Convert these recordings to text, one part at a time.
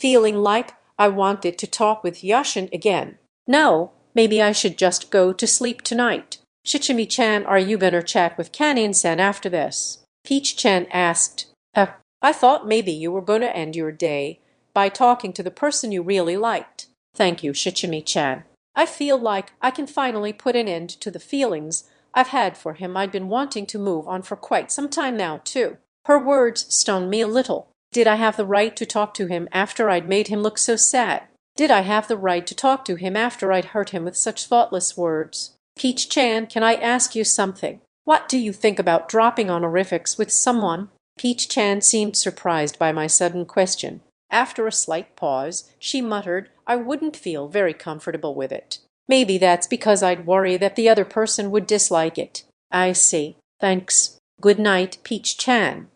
feeling like I wanted to talk with Yashin again. No, maybe I should just go to sleep tonight. Shichimi-chan, are you gonna chat with Kanin-san after this? Peach-chan asked. I thought maybe you were gonna end your day by talking to the person you really liked. Thank you, Shichimi-chan. I feel like I can finally put an end to the feelings I've had for him. I'd been wanting to move on for quite some time now, too. Her words stung me a little. Did I have the right to talk to him after I'd made him look so sad? Did I have the right to talk to him after I'd hurt him with such thoughtless words? Peach-chan, can I ask you something? What do you think about dropping honorifics with someone? Peach-chan seemed surprised by my sudden question. After a slight pause, she muttered, I wouldn't feel very comfortable with it. Maybe that's because I'd worry that the other person would dislike it. I see. Thanks. Good night, Peach-chan.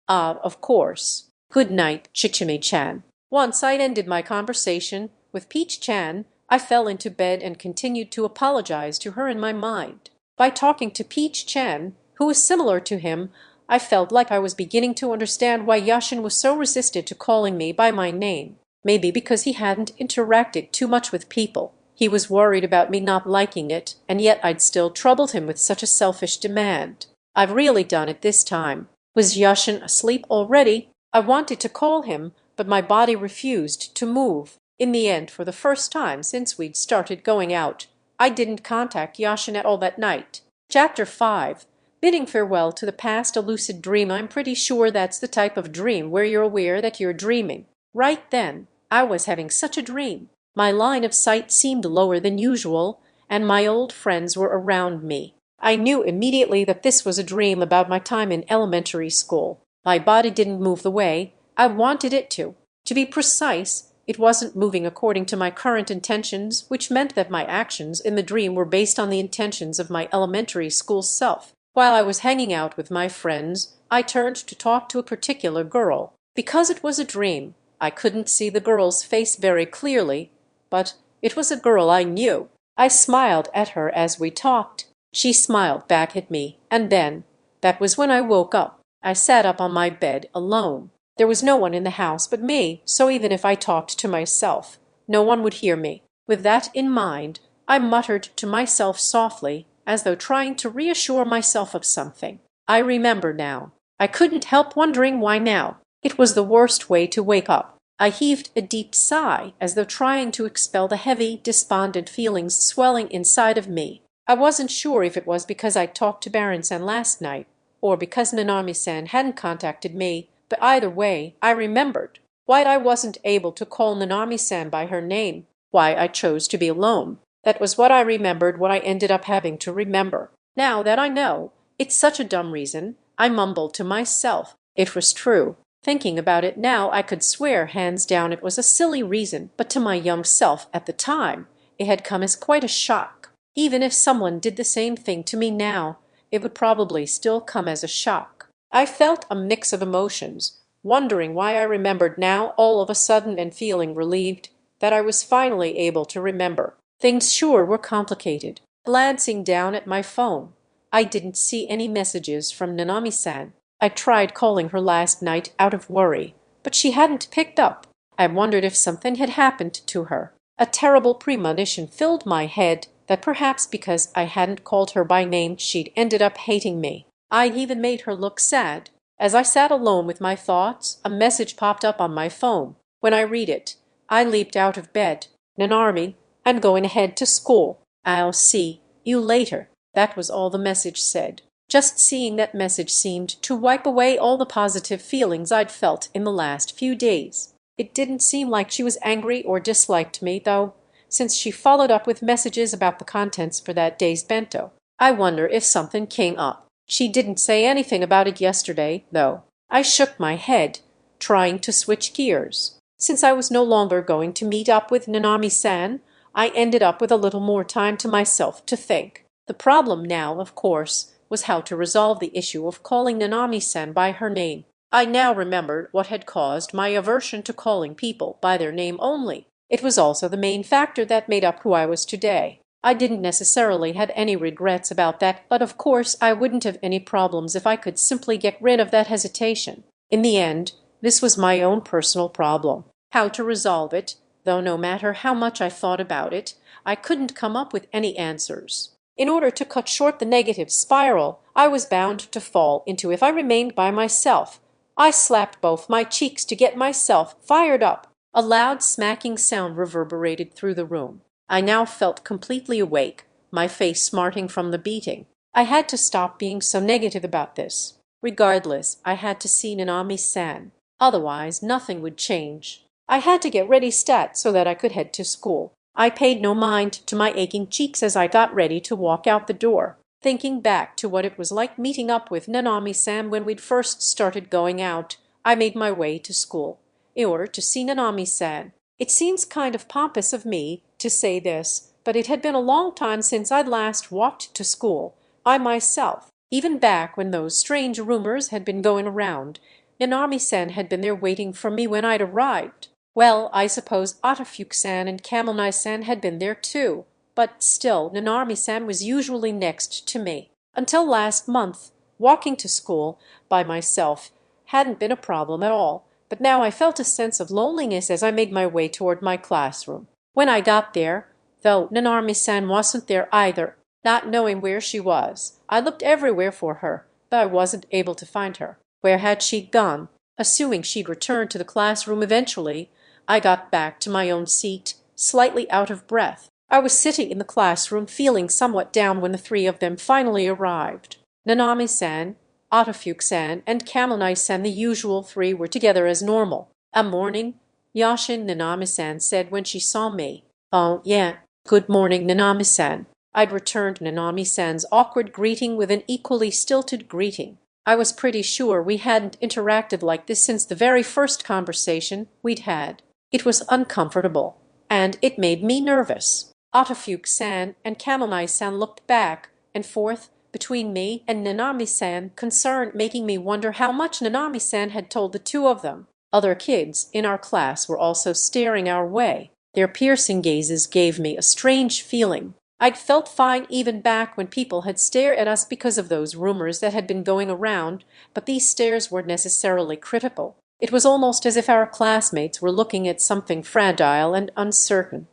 Of course. Good night, Shichimi-chan. Once I'd ended my conversation with Peach-chan, I fell into bed and continued to apologize to her in my mind. By talking to Peach-chan, who was similar to him, I felt like I was beginning to understand why Yashin was so resistant to calling me by my name. Maybe because he hadn't interacted too much with people. He was worried about me not liking it, and yet I'd still troubled him with such a selfish demand. I've really done it this time. Was Yashin asleep already? I wanted to call him, but my body refused to move. In the end, for the first time since we'd started going out, I didn't contact Yashin at all that night. Chapter 5. Bidding farewell to the past, a lucid dream. I'm pretty sure that's the type of dream where you're aware that you're dreaming. Right then, I was having such a dream. My line of sight seemed lower than usual, and my old friends were around me. I knew immediately that this was a dream about my time in elementary school. My body didn't move the way I wanted it to. To be precise, it wasn't moving according to my current intentions, which meant that my actions in the dream were based on the intentions of my elementary school self. While I was hanging out with my friends, I turned to talk to a particular girl. Because it was a dream, I couldn't see the girl's face very clearly, but it was a girl I knew. I smiled at her as we talked. She smiled back at me, and then, that was when I woke up. I sat up on my bed alone. There was no one in the house but me, so even if I talked to myself, no one would hear me. With that in mind, I muttered to myself softly, as though trying to reassure myself of something. I remember now. I couldn't help wondering why now. It was the worst way to wake up. I heaved a deep sigh, as though trying to expel the heavy, despondent feelings swelling inside of me. I wasn't sure if it was because I talked to Baron-san last night, or because Nanami-san hadn't contacted me, but either way, I remembered why I wasn't able to call Nanami-san by her name, why I chose to be alone. That was what I remembered, what I ended up having to remember. Now that I know, it's such a dumb reason, I mumbled to myself. It was true. Thinking about it now, I could swear hands down it was a silly reason, but to my young self at the time, it had come as quite a shock. Even if someone did the same thing to me now, it would probably still come as a shock. I felt a mix of emotions, wondering why I remembered now all of a sudden and feeling relieved that I was finally able to remember. Things sure were complicated. Glancing down at my phone, I didn't see any messages from Nanami-san. I tried calling her last night out of worry, but she hadn't picked up. I wondered if something had happened to her. A terrible premonition filled my head that perhaps because I hadn't called her by name she'd ended up hating me. I even made her look sad. As I sat alone with my thoughts, a message popped up on my phone. When I read it, I leaped out of bed. Nanami, I'm going ahead to school. I'll see you later. That was all the message said. Just seeing that message seemed to wipe away all the positive feelings I'd felt in the last few days. It didn't seem like she was angry or disliked me, though, since she followed up with messages about the contents for that day's bento. I wonder if something came up. She didn't say anything about it yesterday, though. I shook my head, trying to switch gears. Since I was no longer going to meet up with Nanami-san, I ended up with a little more time to myself to think. The problem now, of course, was how to resolve the issue of calling Nanami-san by her name. I now remembered what had caused my aversion to calling people by their name only. It was also the main factor that made up who I was today. I didn't necessarily have any regrets about that, but of course I wouldn't have any problems if I could simply get rid of that hesitation. In the end, this was my own personal problem. how to resolve it, though no matter how much I thought about it, I couldn't come up with any answers. In order to cut short the negative spiral I was bound to fall into if I remained by myself, I slapped both my cheeks to get myself fired up. A loud smacking sound reverberated through the room. I now felt completely awake, my face smarting from the beating. I had to stop being so negative about this. Regardless, I had to see Nanami-san. Otherwise, nothing would change. I had to get ready stat so that I could head to school. I paid no mind to my aching cheeks as I got ready to walk out the door. Thinking back to what it was like meeting up with Nanami-san when we'd first started going out, I made my way to school in order to see Nanami-san. It seems kind of pompous of me to say this, but it had been a long time since I'd last walked to school. I myself, even back when those strange rumors had been going around, Nanami-san had been there waiting for me when I'd arrived. Well, I suppose Audiobook-san and Kamelnai-san had been there too, but still Nanami-san was usually next to me. Until last month, walking to school by myself hadn't been a problem at all, but now I felt a sense of loneliness as I made my way toward my classroom. When I got there, though Nanami-san wasn't there either, not knowing where she was, I looked everywhere for her, but I wasn't able to find her. Where had she gone? Assuming she'd returned to the classroom eventually, I got back to my own seat, slightly out of breath. I was sitting in the classroom feeling somewhat down when the three of them finally arrived. Nanami-san, Audiobook-san, and Kamelnai-san, the usual three, were together as normal. Morning, Yashin, Nanami-san said when she saw me. Oh, yeah. Good morning, Nanami-san. I'd returned Nanami-san's awkward greeting with an equally stilted greeting. I was pretty sure we hadn't interacted like this since the very first conversation we'd had. It was uncomfortable, and it made me nervous. Audiobook-san and Kamelnai-san looked back and forth between me and Nanami-san, concern making me wonder how much Nanami-san had told the two of them. Other kids in our class were also staring our way. Their piercing gazes gave me a strange feeling. I'd felt fine even back when people had stared at us because of those rumors that had been going around, but these stares were necessarily critical. It was almost as if our classmates were looking at something fragile and uncertain.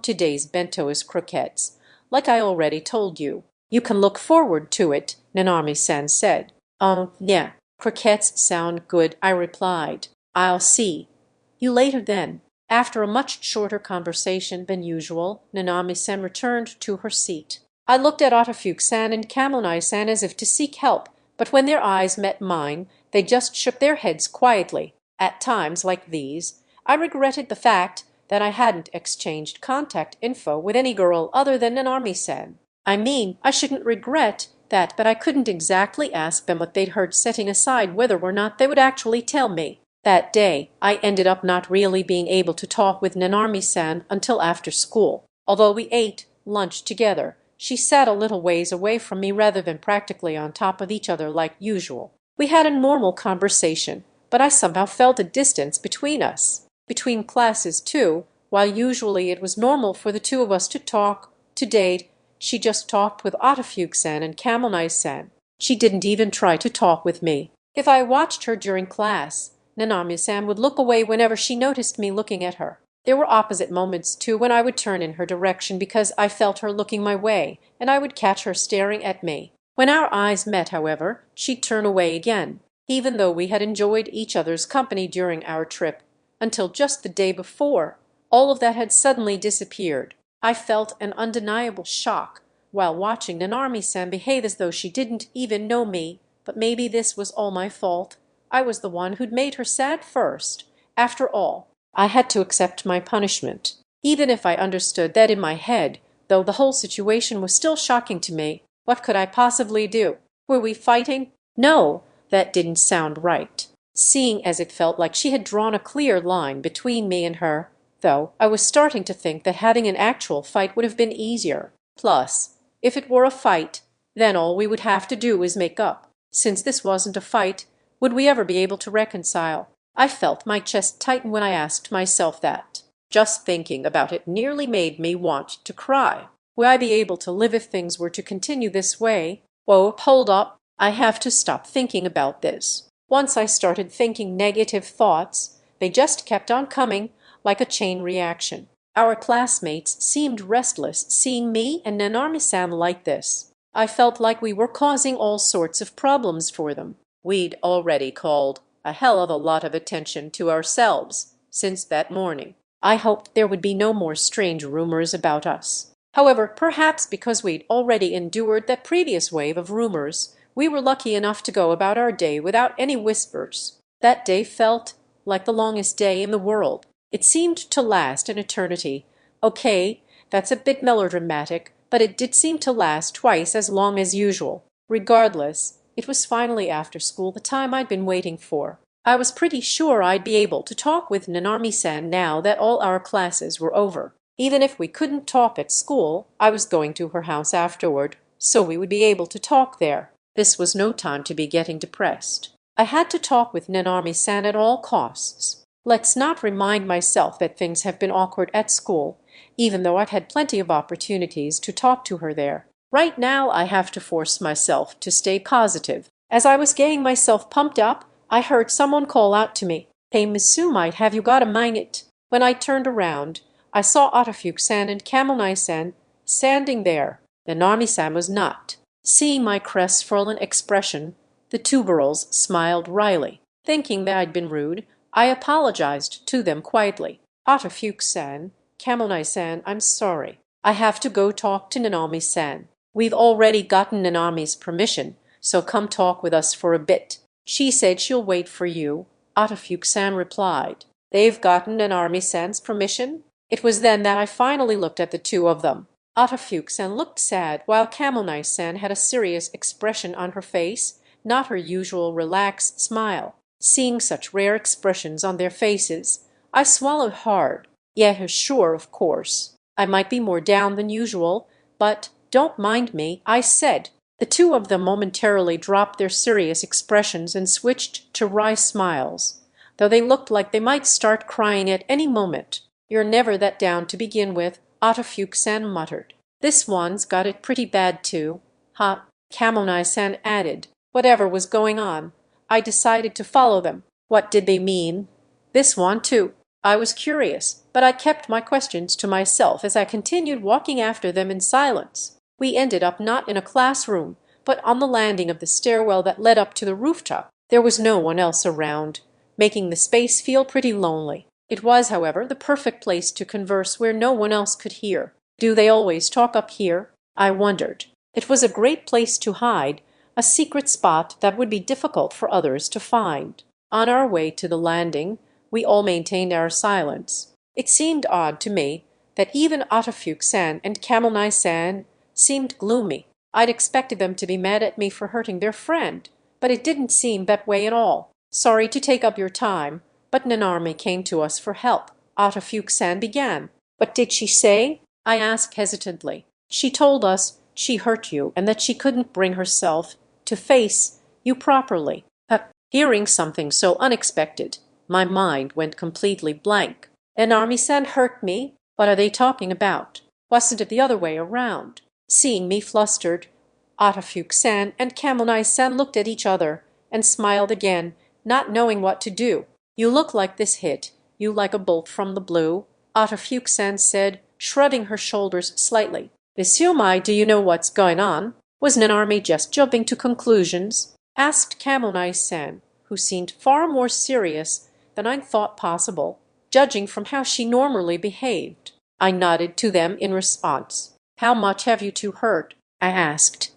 Today's bento is croquettes. Like I already told you. You can look forward to it, Nanami-san said. Yeah, croquettes sound good, I replied. I'll see you later then. After a much shorter conversation than usual, Nanami-san returned to her seat. I looked at Audiobook-san and Kamelnai-san as if to seek help, but when their eyes met mine, they just shook their heads quietly. At times like these, I regretted the fact that I hadn't exchanged contact info with any girl other than Nanami-san. I mean, I shouldn't regret that, but I couldn't exactly ask them what they'd heard, setting aside whether or not they would actually tell me. That day, I ended up not really being able to talk with Nanami-san until after school. Although we ate lunch together, she sat a little ways away from me rather than practically on top of each other like usual. We had a normal conversation, but I somehow felt a distance between us. Between classes, too, while usually it was normal for the two of us to talk, to date, she just talked with Audiobook-san and Kamelnai-san. She didn't even try to talk with me. If I watched her during class, Nanami-san would look away whenever she noticed me looking at her. There were opposite moments, too, when I would turn in her direction because I felt her looking my way, and I would catch her staring at me. When our eyes met, however, she'd turn away again, even though we had enjoyed each other's company during our trip. Until just the day before, all of that had suddenly disappeared. I felt an undeniable shock while watching Nanami-san behave as though she didn't even know me, but maybe this was all my fault. I was the one who'd made her sad first. After all, I had to accept my punishment. Even if I understood that in my head, though the whole situation was still shocking to me, what could I possibly do? Were we fighting? No, that didn't sound right. Seeing as it felt like she had drawn a clear line between me and her, though I was starting to think that having an actual fight would have been easier. Plus, if it were a fight, then all we would have to do is make up. Since this wasn't a fight, would we ever be able to reconcile? I felt my chest tighten when I asked myself that. Just thinking about it nearly made me want to cry. Would I be able to live if things were to continue this way? Whoa, hold up. I have to stop thinking about this. Once I started thinking negative thoughts, They just kept on coming, like a chain reaction. Our classmates seemed restless seeing me and Nanarmi-san like this. I felt like we were causing all sorts of problems for them. We'd already called a hell of a lot of attention to ourselves since that morning. I hoped there would be no more strange rumors about us. However, perhaps because we'd already endured that previous wave of rumors, we were lucky enough to go about our day without any whispers. That day felt like the longest day in the world. It seemed to last an eternity. Okay, that's a bit melodramatic, but it did seem to last twice as long as usual. Regardless, it was finally after school, the time I'd been waiting for. I was pretty sure I'd be able to talk with Nanarmi-san now that all our classes were over. Even if we couldn't talk at school, I was going to her house afterward, so we would be able to talk there. This was no time to be getting depressed. I had to talk with Nanarmi-san at all costs. Let's not remind myself that things have been awkward at school, even though I've had plenty of opportunities to talk to her there. Right now I have to force myself to stay positive. As I was getting myself pumped up, I heard someone call out to me, "Hey, Miss Sumite, have you got a minute?" When I turned around, I saw Audiobooks-san and Kamui-san standing there. Nanarmi-san was not. Seeing my crestfallen expression, the two girls smiled wryly. Thinking that I'd been rude, I apologized to them quietly. "Audiobooks-san, Kamui-san, I'm sorry. I have to go talk to Nanarmi-san. We've already gotten Nanarmi's permission, so come talk with us for a bit. She said she'll wait for you," Audiobooks-san replied. "They've gotten Nanarmi-san's permission?" It was then that I finally looked at the two of them. Audiobooks-san looked sad, while Kamui-san had a serious expression on her face, not her usual relaxed smile. Seeing such rare expressions on their faces, I swallowed hard. Yeah, sure, of course. I might be more down than usual, but don't mind me, I said. The two of them momentarily dropped their serious expressions and switched to wry smiles, though they looked like they might start crying at any moment. "You're never that down to begin with," Audiobooks-san muttered. "This one's got it pretty bad too." "Ha," Kamui-san added. Whatever was going on, I decided to follow them. What did they mean? This one too. I was curious, but I kept my questions to myself as I continued walking after them in silence. We ended up not in a classroom, but on the landing of the stairwell that led up to the rooftop. There was no one else around, making the space feel pretty lonely. It was, however, the perfect place to converse where no one else could hear. Do they always talk up here? I wondered. It was a great place to hide, a secret spot that would be difficult for others to find. On our way to the landing, we all maintained our silence. It seemed odd to me that even Audiobooks-san and Kamui-san seemed gloomy. I'd expected them to be mad at me for hurting their friend, but it didn't seem that way at all. "Sorry to take up your time, but Nanarmi came to us for help," Audiobooks-san began. "What did she say?" I asked hesitantly. "She told us she hurt you and that she couldn't bring herself to face you properly." Hearing something so unexpected, my mind went completely blank. "Nanarmi-san hurt me? What are they talking about? Wasn't it the other way around?" Seeing me flustered, Audiobooks-san and Kamui-san looked at each other and smiled again, not knowing what to do. "You look like this hit you like a bolt from the blue," Audiobooks-san said, shrugging her shoulders slightly. "Miss Yumai, do you know what's going on? Was Nanarmi just jumping to conclusions?" asked Kamui-san, who seemed far more serious than I thought possible, judging from how she normally behaved. I nodded to them in response. "How much have you two heard?" I asked.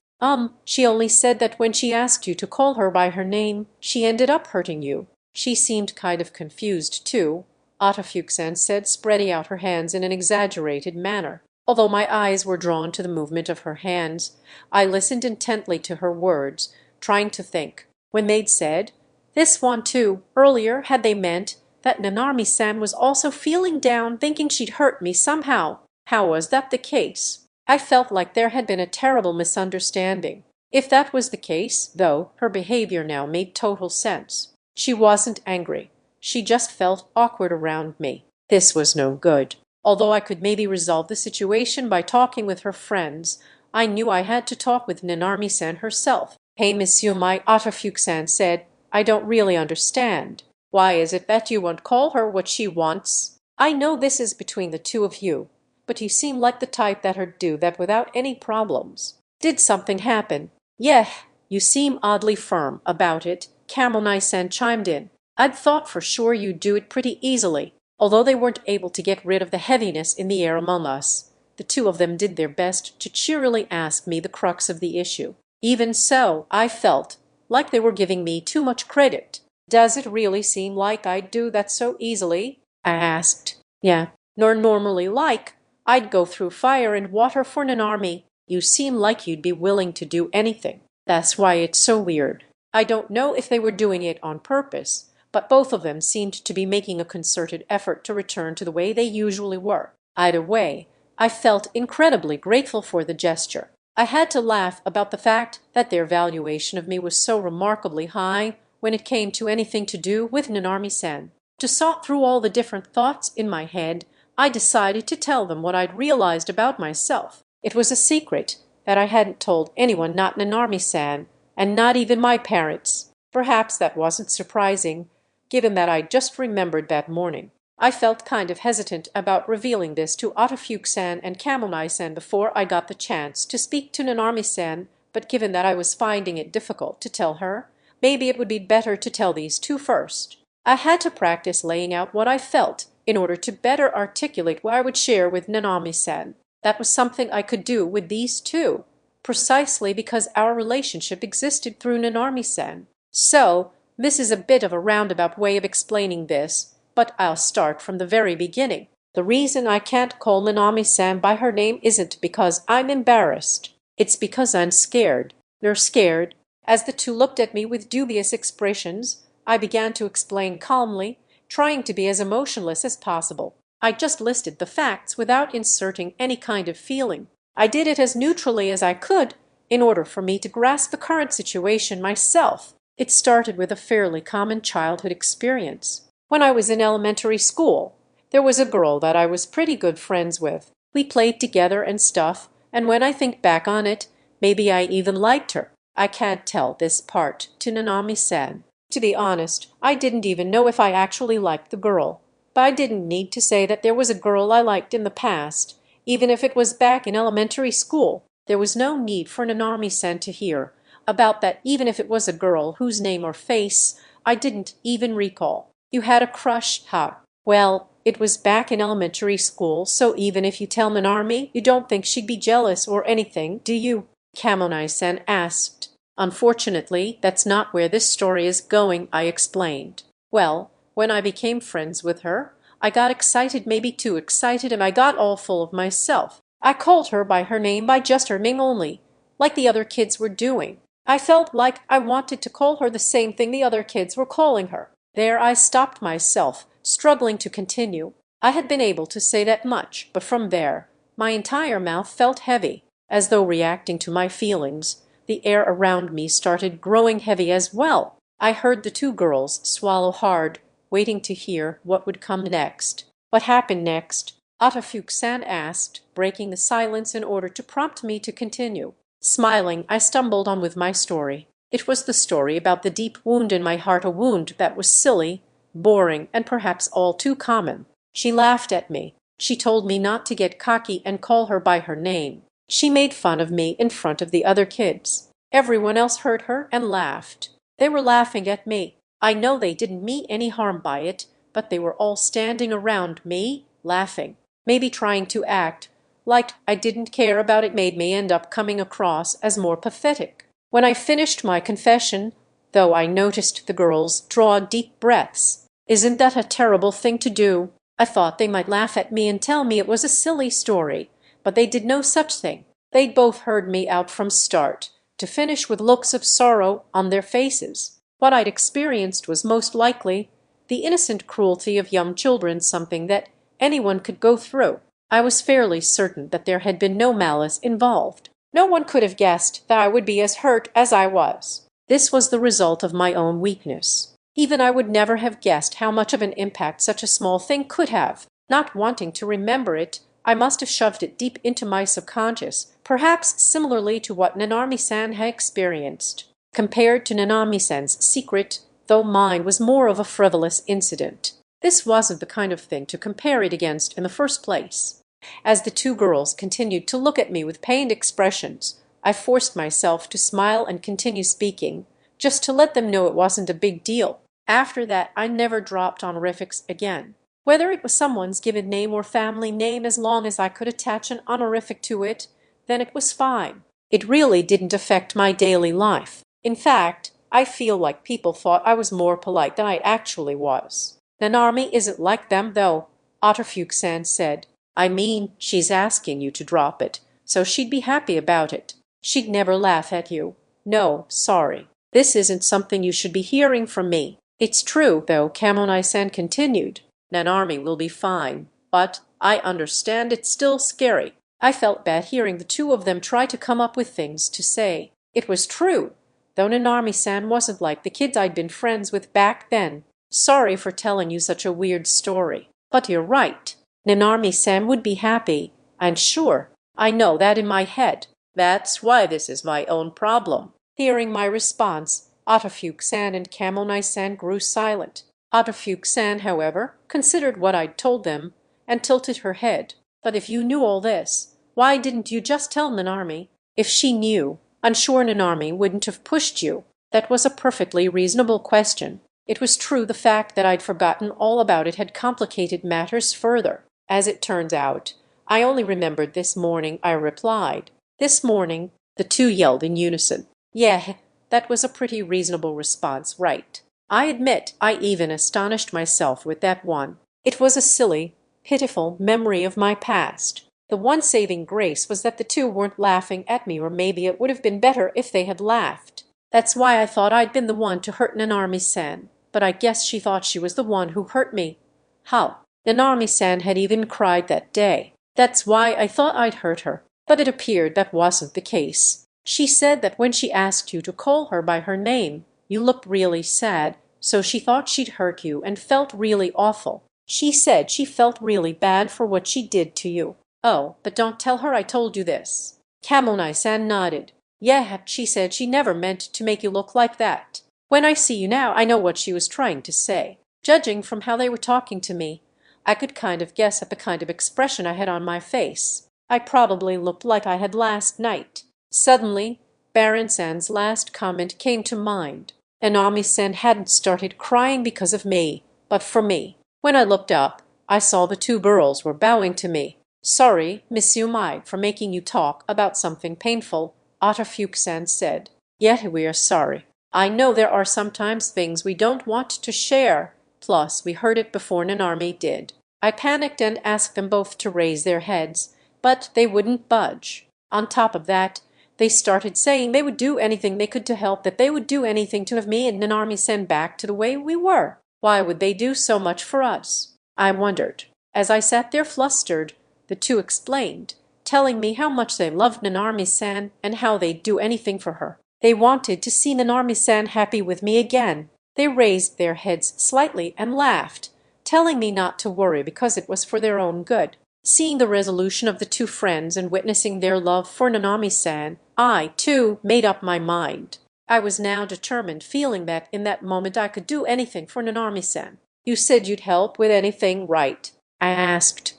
She only said that when she asked you to call her by her name, she ended up hurting you." "She seemed kind of confused too," Audiobooks-san said, spreading out her hands in an exaggerated manner. Although my eyes were drawn to the movement of her hands, I listened intently to her words, trying to think. When they'd said, "This one too," earlier, had they meant that Nanarmi-san was also feeling down, thinking she'd hurt me somehow? How was that the case? I felt like there had been a terrible misunderstanding. If that was the case, though, her behavior now made total sense. She wasn't angry. She just felt awkward around me. This was no good. Although I could maybe resolve the situation by talking with her friends, I knew I had to talk with Nanarmi-san herself. "Hey, Monsieur," my Audiobooks-san said, "I don't really understand." Why is it that you won't call her what she wants? I know this is between the two of you, but you seem like the type that'd do that without any problems. Did something happen? Yeah, you seem oddly firm about it, Kamui-san chimed in. I'd thought for sure you'd do it pretty easily. Although they weren't able to get rid of the heaviness in the air among us, the two of them did their best to cheerily ask me the crux of the issue. Even so, I felt like they were giving me too much credit. Does it really seem like I'd do that so easily? I asked. Yeah, nor normally like. I'd go through fire and water for an army. You seem like you'd be willing to do anything. That's why it's so weird. I don't know if they were doing it on purpose, but both of them seemed to be making a concerted effort to return to the way they usually were. Either way, I felt incredibly grateful for the gesture. I had to laugh about the fact that their valuation of me was so remarkably high when it came to anything to do with Nanami-san. To sort through all the different thoughts in my head, I decided to tell them what I'd realized about myself. It was a secret that I hadn't told anyone, not Nanami-san, and not even my parents. Perhaps that wasn't surprising, given that I just remembered that morning. I felt kind of hesitant about revealing this to Audiobook-san and Kamui-san before I got the chance to speak to Nanami-san, but given that I was finding it difficult to tell her, maybe it would be better to tell these two first. I had to practice laying out what I felt in order to better articulate what I would share with Nanami-san. That was something I could do with these two, precisely because our relationship existed through Nanami-san. So, this is a bit of a roundabout way of explaining this, but I'll start from the very beginning. The reason I can't call Nanami-san by her name isn't because I'm embarrassed. It's because I'm scared. They're scared. As the two looked at me with dubious expressions, I began to explain calmly, trying to be as emotionless as possible. I just listed the facts without inserting any kind of feeling. I did it as neutrally as I could in order for me to grasp the current situation myself. It started with a fairly common childhood experience. When I was in elementary school, there was a girl that I was pretty good friends with. We played together and stuff, and when I think back on it, maybe I even liked her. I can't tell this part to Nanami-san. To be honest, I didn't even know if I actually liked the girl. But I didn't need to say that there was a girl I liked in the past, even if it was back in elementary school. There was no need for Nanami-san to hear about that, even if it was a girl whose name or face I didn't even recall. You had a crush, huh? Well, it was back in elementary school, so even if you tell Nanami, you don't think she'd be jealous or anything, do you? Kamui-san asked. Unfortunately, that's not where this story is going, I explained. Well, when I became friends with her, I got excited, maybe too excited, and I got all full of myself. I called her by her name, by just her name only, like the other kids were doing. I felt like I wanted to call her the same thing the other kids were calling her. There I stopped myself, struggling to continue. I had been able to say that much, but from there, my entire mouth felt heavy, as though reacting to my feelings. The air around me started growing heavy as well. I heard the two girls swallow hard, waiting to hear what would come next. What happened next? Audiobook-san asked, breaking the silence in order to prompt me to continue. Smiling, I stumbled on with my story. It was the story about the deep wound in my heart, a wound that was silly, boring, and perhaps all too common. She laughed at me. She told me not to get cocky and call her by her name. She made fun of me in front of the other kids. Everyone else heard her and laughed. They were laughing at me. I know they didn't mean any harm by it, but they were all standing around me, laughing, maybe trying to act like I didn't care about it. Made me end up coming across as more pathetic. When I finished my confession, though, I noticed the girls draw deep breaths. Isn't that a terrible thing to do? I thought they might laugh at me and tell me it was a silly story, but they did no such thing. They'd both heard me out from start to finish with looks of sorrow on their faces. What I'd experienced was most likely the innocent cruelty of young children, something that anyone could go through. I was fairly certain that there had been no malice involved. No one could have guessed that I would be as hurt as I was. This was the result of my own weakness. Even I would never have guessed how much of an impact such a small thing could have. Not wanting to remember it, I must have shoved it deep into my subconscious, perhaps similarly to what Nanami-san had experienced. Compared to Nanami-san's secret, though mine was more of a frivolous incident. This wasn't the kind of thing to compare it against in the first place. As the two girls continued to look at me with pained expressions, I forced myself to smile and continue speaking, just to let them know it wasn't a big deal. After that, I never dropped honorifics again. Whether it was someone's given name or family name, as long as I could attach an honorific to it, then it was fine. It really didn't affect my daily life. In fact, I feel like people thought I was more polite than I actually was. Nanarmi isn't like them, though, Otterfuke-san said. I mean, she's asking you to drop it, so she'd be happy about it. She'd never laugh at you. No, sorry. This isn't something you should be hearing from me. It's true, though, Kamonai-san continued. Nanarmi will be fine, but I understand it's still scary. I felt bad hearing the two of them try to come up with things to say. It was true, though Nanarmi-san wasn't like the kids I'd been friends with back then. Sorry for telling you such a weird story. But you're right. Nanarmi-san would be happy. I'm sure. I know that in my head. That's why this is my own problem. Hearing my response, Otterfuke-san and Kamonai-san grew silent. Otterfuke-san, however, considered what I'd told them and tilted her head. But if you knew all this, why didn't you just tell Nanarmi? If she knew, I'm sure Nanarmi wouldn't have pushed you. That was a perfectly reasonable question. It was true the fact that I'd forgotten all about it had complicated matters further. As it turns out, I only remembered this morning, I replied. This morning, the two yelled in unison. Yeah, that was a pretty reasonable response, right? I admit I even astonished myself with that one. It was a silly, pitiful memory of my past. The one saving grace was that the two weren't laughing at me, or maybe it would have been better if they had laughed. That's why I thought I'd been the one to hurt Nanarmi-san, but I guess she thought she was the one who hurt me. How? Nanarmi-san had even cried that day. That's why I thought I'd hurt her, but it appeared that wasn't the case. She said that when she asked you to call her by her name, you looked really sad, so she thought she'd hurt you and felt really awful. She said she felt really bad for what she did to you. Oh, but don't tell her I told you this. Kamonai-san nodded. Yeah, she said she never meant to make you look like that. When I see you now, I know what she was trying to say. Judging from how they were talking to me, I could kind of guess at the kind of expression I had on my face. I probably looked like I had last night. Suddenly, Baron-san's last comment came to mind. Nanarmi-san hadn't started crying because of me, but for me. When I looked up, I saw the two girls were bowing to me. Sorry, Miss Yumai, for making you talk about something painful, Otterfuke-san said. Yet we are sorry. I know there are sometimes things we don't want to share. Plus, we heard it before Nanarmi did. I panicked and asked them both to raise their heads, but they wouldn't budge. On top of that, they started saying they would do anything they could to help, that they would do anything to have me and Nanarmi-san back to the way we were. Why would they do so much for us? I wondered. As I sat there flustered, the two explained, telling me how much they loved Nanarmi-san and how they'd do anything for her. They wanted to see Nanarmi-san happy with me again. They raised their heads slightly and laughed, telling me not to worry because it was for their own good. Seeing the resolution of the two friends and witnessing their love for Nanarmi-san, I, too, made up my mind. I was now determined, feeling that in that moment I could do anything for Nanarmi-san. You said you'd help with anything, right? I asked.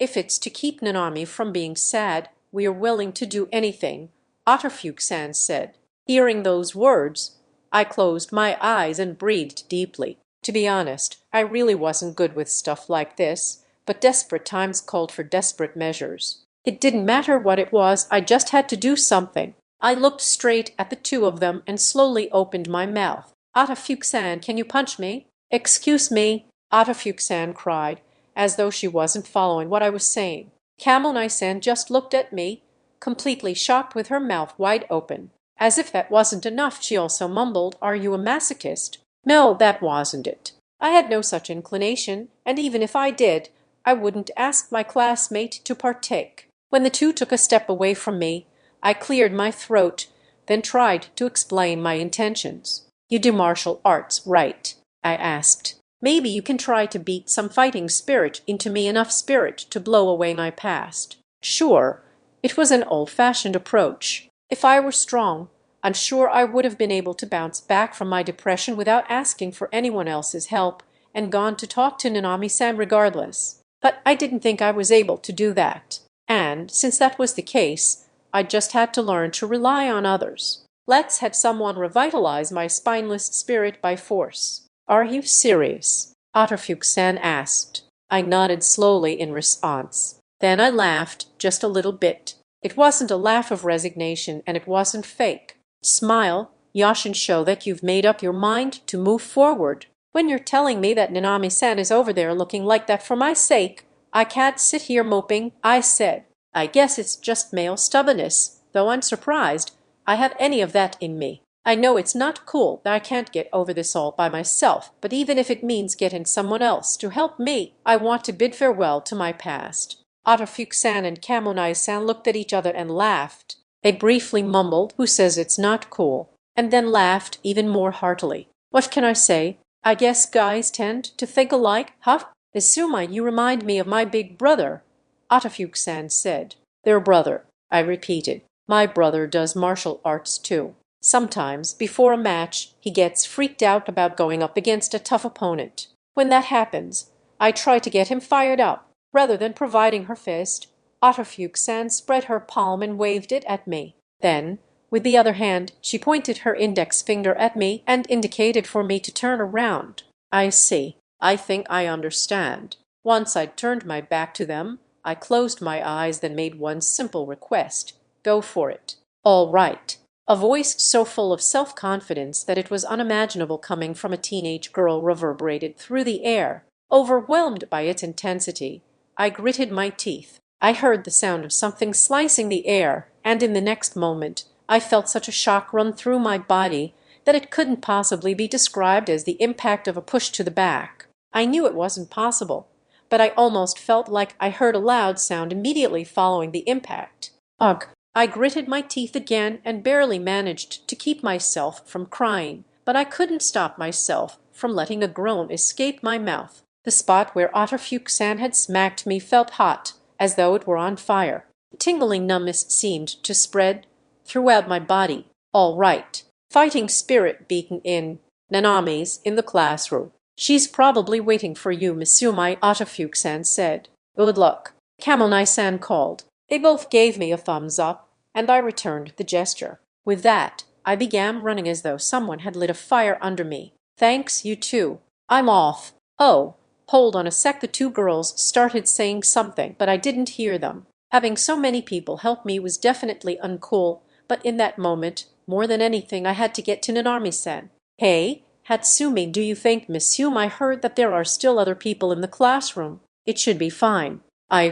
If it's to keep Nanarmi from being sad, we are willing to do anything, Otterfuke-san said. Hearing those words, I closed my eyes and breathed deeply. To be honest, I really wasn't good with stuff like this, but desperate times called for desperate measures. It didn't matter what it was, I just had to do something. I looked straight at the two of them and slowly opened my mouth. Otterfuke-san, can you punch me? Excuse me, Otterfuke-san cried, as though she wasn't following what I was saying. Kamonai-san just looked at me, completely shocked with her mouth wide open. As if that wasn't enough, she also mumbled, Are you a masochist? No, that wasn't it. I had no such inclination, and even if I did, I wouldn't ask my classmate to partake. When the two took a step away from me, I cleared my throat, then tried to explain my intentions. You do martial arts, right? I asked. Maybe you can try to beat some fighting spirit into me, enough spirit to blow away my past. Sure, it was an old-fashioned approach. If I were strong, I'm sure I would have been able to bounce back from my depression without asking for anyone else's help and gone to talk to Nanami-san regardless. But I didn't think I was able to do that. And since that was the case, I just had to learn to rely on others. Let's had someone revitalize my spineless spirit by force. Are you serious? Otterfuke-san asked. I nodded slowly in response. Then I laughed just a little bit. It wasn't a laugh of resignation, and it wasn't fake. Smile, Yashin, show that you've made up your mind to move forward. When you're telling me that Nanami-san is over there looking like that for my sake, I can't sit here moping, I said. I guess it's just male stubbornness, though I'm surprised I have any of that in me. I know it's not cool that I can't get over this all by myself, but even if it means getting someone else to help me, I want to bid farewell to my past. Otterfuke-san and Kamonai-san looked at each other and laughed. They briefly mumbled, "Who says it's not cool?" and then laughed even more heartily. What can I say? I guess guys tend to think alike, huh? Mitsumi, you remind me of my big brother, Otterfuke-san said. Their brother, I repeated. My brother does martial arts too. Sometimes, before a match, he gets freaked out about going up against a tough opponent. When that happens, I try to get him fired up. Rather than providing her fist, Otterfuke-san spread her palm and waved it at me. Then, with the other hand, she pointed her index finger at me and indicated for me to turn around. I see. I think I understand. Once I'd turned my back to them, I closed my eyes, then made one simple request. Go for it. All right. A voice so full of self-confidence that it was unimaginable coming from a teenage girl reverberated through the air. Overwhelmed by its intensity, I gritted my teeth. I heard the sound of something slicing the air, and in the next moment I felt such a shock run through my body that it couldn't possibly be described as the impact of a push to the back. I knew it wasn't possible, but I almost felt like I heard a loud sound immediately following the impact. Ugh! I gritted my teeth again and barely managed to keep myself from crying, but I couldn't stop myself from letting a groan escape my mouth. The spot where Otterfuke-san had smacked me felt hot, as though it were on fire. Tingling numbness seemed to spread throughout my body. All right. Fighting spirit beacon in Nanami's in the classroom. She's probably waiting for you, Mitsumi, Otterfuke-san said. Good luck. Kamonai-san called. They both gave me a thumbs up, and I returned the gesture. With that, I began running as though someone had lit a fire under me. Thanks, you too. I'm off. Oh, hold on a sec. The two girls started saying something, but I didn't hear them. Having so many people help me was definitely uncool, but in that moment, more than anything, I had to get to Nanami-san. Hey, Hatsumi, do you think, Mitsumi, I heard that there are still other people in the classroom? It should be fine. I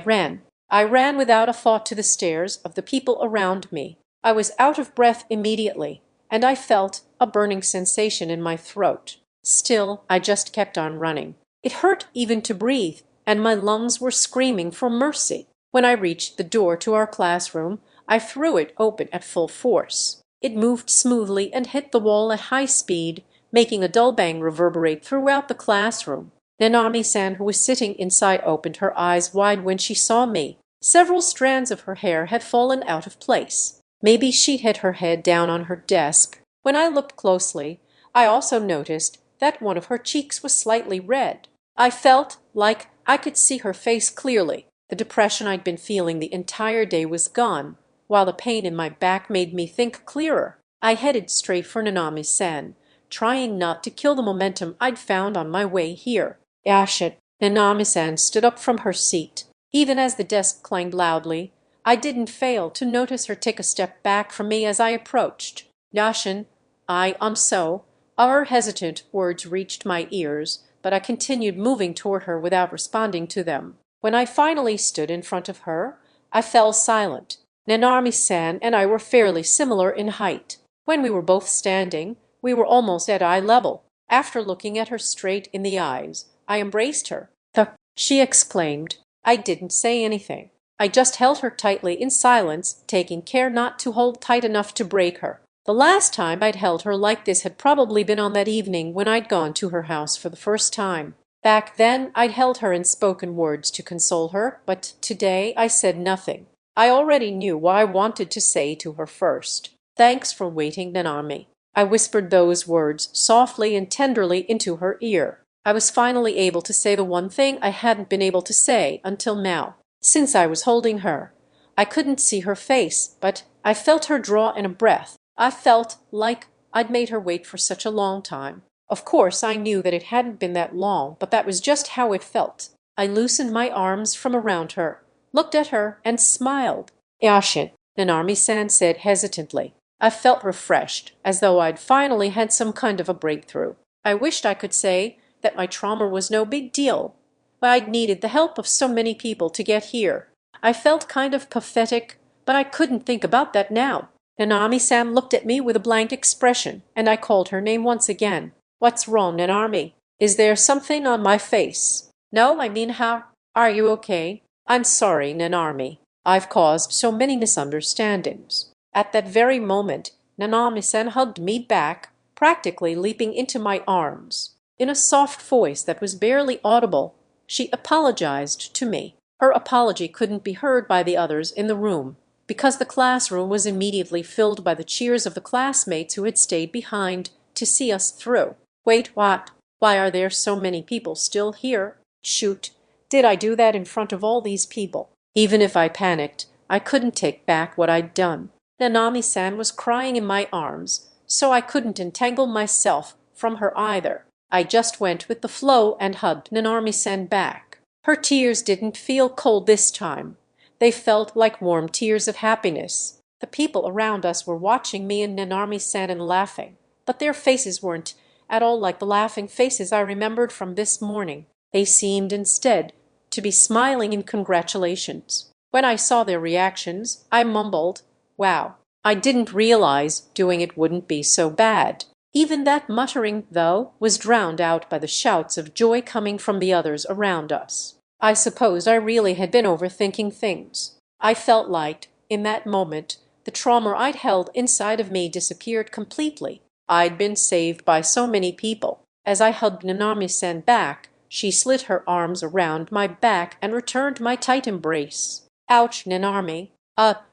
ran without a thought to the stares of the people around me. I was out of breath immediately, and I felt a burning sensation in my throat. Still, I just kept on running. It hurt even to breathe, and my lungs were screaming for mercy. When I reached the door to our classroom, I threw it open at full force. It moved smoothly and hit the wall at high speed, making a dull bang reverberate throughout the classroom. Nanami-san, who was sitting inside, opened her eyes wide when she saw me. Several strands of her hair had fallen out of place. Maybe she'd had her head down on her desk. When I looked closely, I also noticed that one of her cheeks was slightly red. I felt like I could see her face clearly. The depression I'd been feeling the entire day was gone, while the pain in my back made me think clearer. I headed straight for Nanami-san, trying not to kill the momentum I'd found on my way here. Yashin. Nanami-san stood up from her seat. Even as the desk clanged loudly, I didn't fail to notice her take a step back from me as I approached. Yashin, so. Our hesitant words reached my ears, but I continued moving toward her without responding to them. When I finally stood in front of her, I fell silent. Nanami-san and I were fairly similar in height. When we were both standing, we were almost at eye level. After looking at her straight in the eyes, I embraced her. She exclaimed. I didn't say anything. I just held her tightly in silence, taking care not to hold tight enough to break her. The last time I'd held her like this had probably been on that evening when I'd gone to her house for the first time. Back then, I'd held her in spoken words to console her, but today I said nothing. I already knew what I wanted to say to her first. Thanks for waiting, Nanami. I whispered those words softly and tenderly into her ear. I was finally able to say the one thing I hadn't been able to say until now, since I was holding her. I couldn't see her face, but I felt her draw in a breath. I felt like I'd made her wait for such a long time. Of course, I knew that it hadn't been that long, but that was just how it felt. I loosened my arms from around her, looked at her, and smiled. Yashin, Nanami-san said hesitantly. I felt refreshed, as though I'd finally had some kind of a breakthrough. I wished I could say that my trauma was no big deal, but I'd needed the help of so many people to get here. I felt kind of pathetic, but I couldn't think about that now. Nanami-san looked at me with a blank expression, and I called her name once again. What's wrong, Nanami? Is there something on my face? No, I mean, how are you okay? I'm sorry, Nanami. I've caused so many misunderstandings. At that very moment, Nanami-san hugged me back, practically leaping into my arms. In a soft voice that was barely audible, she apologized to me. Her apology couldn't be heard by the others in the room, because the classroom was immediately filled by the cheers of the classmates who had stayed behind to see us through. Wait, what? Why are there so many people still here? Shoot, did I do that in front of all these people? Even if I panicked, I couldn't take back what I'd done. Nanami-san was crying in my arms, so I couldn't entangle myself from her either. I just went with the flow and hugged Nanami-san back. Her tears didn't feel cold this time. They felt like warm tears of happiness. The people around us were watching me and Nanami-san and laughing, but their faces weren't at all like the laughing faces I remembered from this morning. They seemed instead to be smiling in congratulations. When I saw their reactions, I mumbled, "Wow, I didn't realize doing it wouldn't be so bad." Even that muttering, though, was drowned out by the shouts of joy coming from the others around us. I suppose I really had been overthinking things. I felt like, in that moment, the trauma I'd held inside of me disappeared completely. I'd been saved by so many people. As I hugged Nanami-san back, she slid her arms around my back and returned my tight embrace. Ouch, Nanami.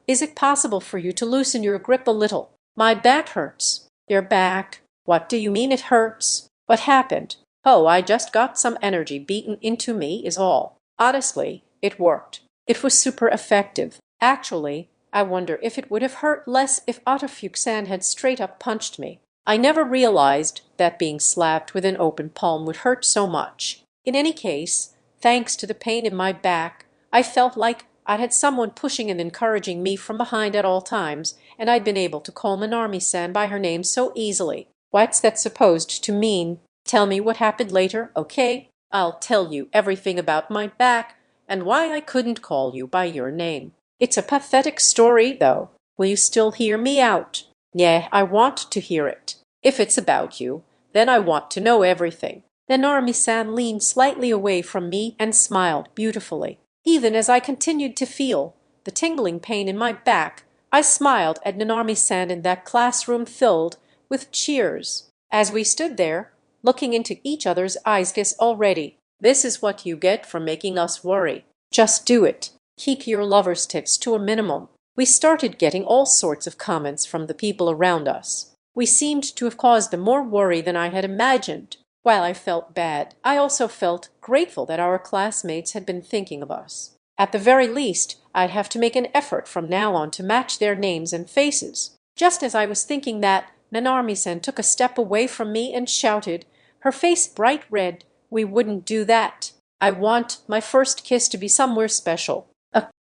Is it possible for you to loosen your grip a little? My back hurts. Your back? What do you mean it hurts? What happened? Oh, I just got some energy beaten into me is all. Honestly, it worked. It was super effective. Actually, I wonder if it would have hurt less if Audiobook-san had straight up punched me. I never realized that being slapped with an open palm would hurt so much. In any case, thanks to the pain in my back, I felt like I had someone pushing and encouraging me from behind at all times, and I'd been able to call Nanami-san by her name so easily. What's that supposed to mean? Tell me what happened later, okay? I'll tell you everything about my back and why I couldn't call you by your name. It's a pathetic story, though. Will you still hear me out? Yeah, I want to hear it. If it's about you, then I want to know everything. Nanami-san leaned slightly away from me and smiled beautifully. Even as I continued to feel the tingling pain in my back, I smiled at Nanami-san in that classroom filled with cheers. As we stood there, looking into each other's eyes, guess already, this is what you get for making us worry. Just do it. Keep your lover's tips to a minimum. We started getting all sorts of comments from the people around us. We seemed to have caused them more worry than I had imagined. While I felt bad, I also felt grateful that our classmates had been thinking of us. At the very least, I'd have to make an effort from now on to match their names and faces. Just as I was thinking that, Nanami-san took a step away from me and shouted, her face bright red, "We wouldn't do that. I want my first kiss to be somewhere special."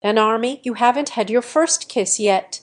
Nanami, you haven't had your first kiss yet.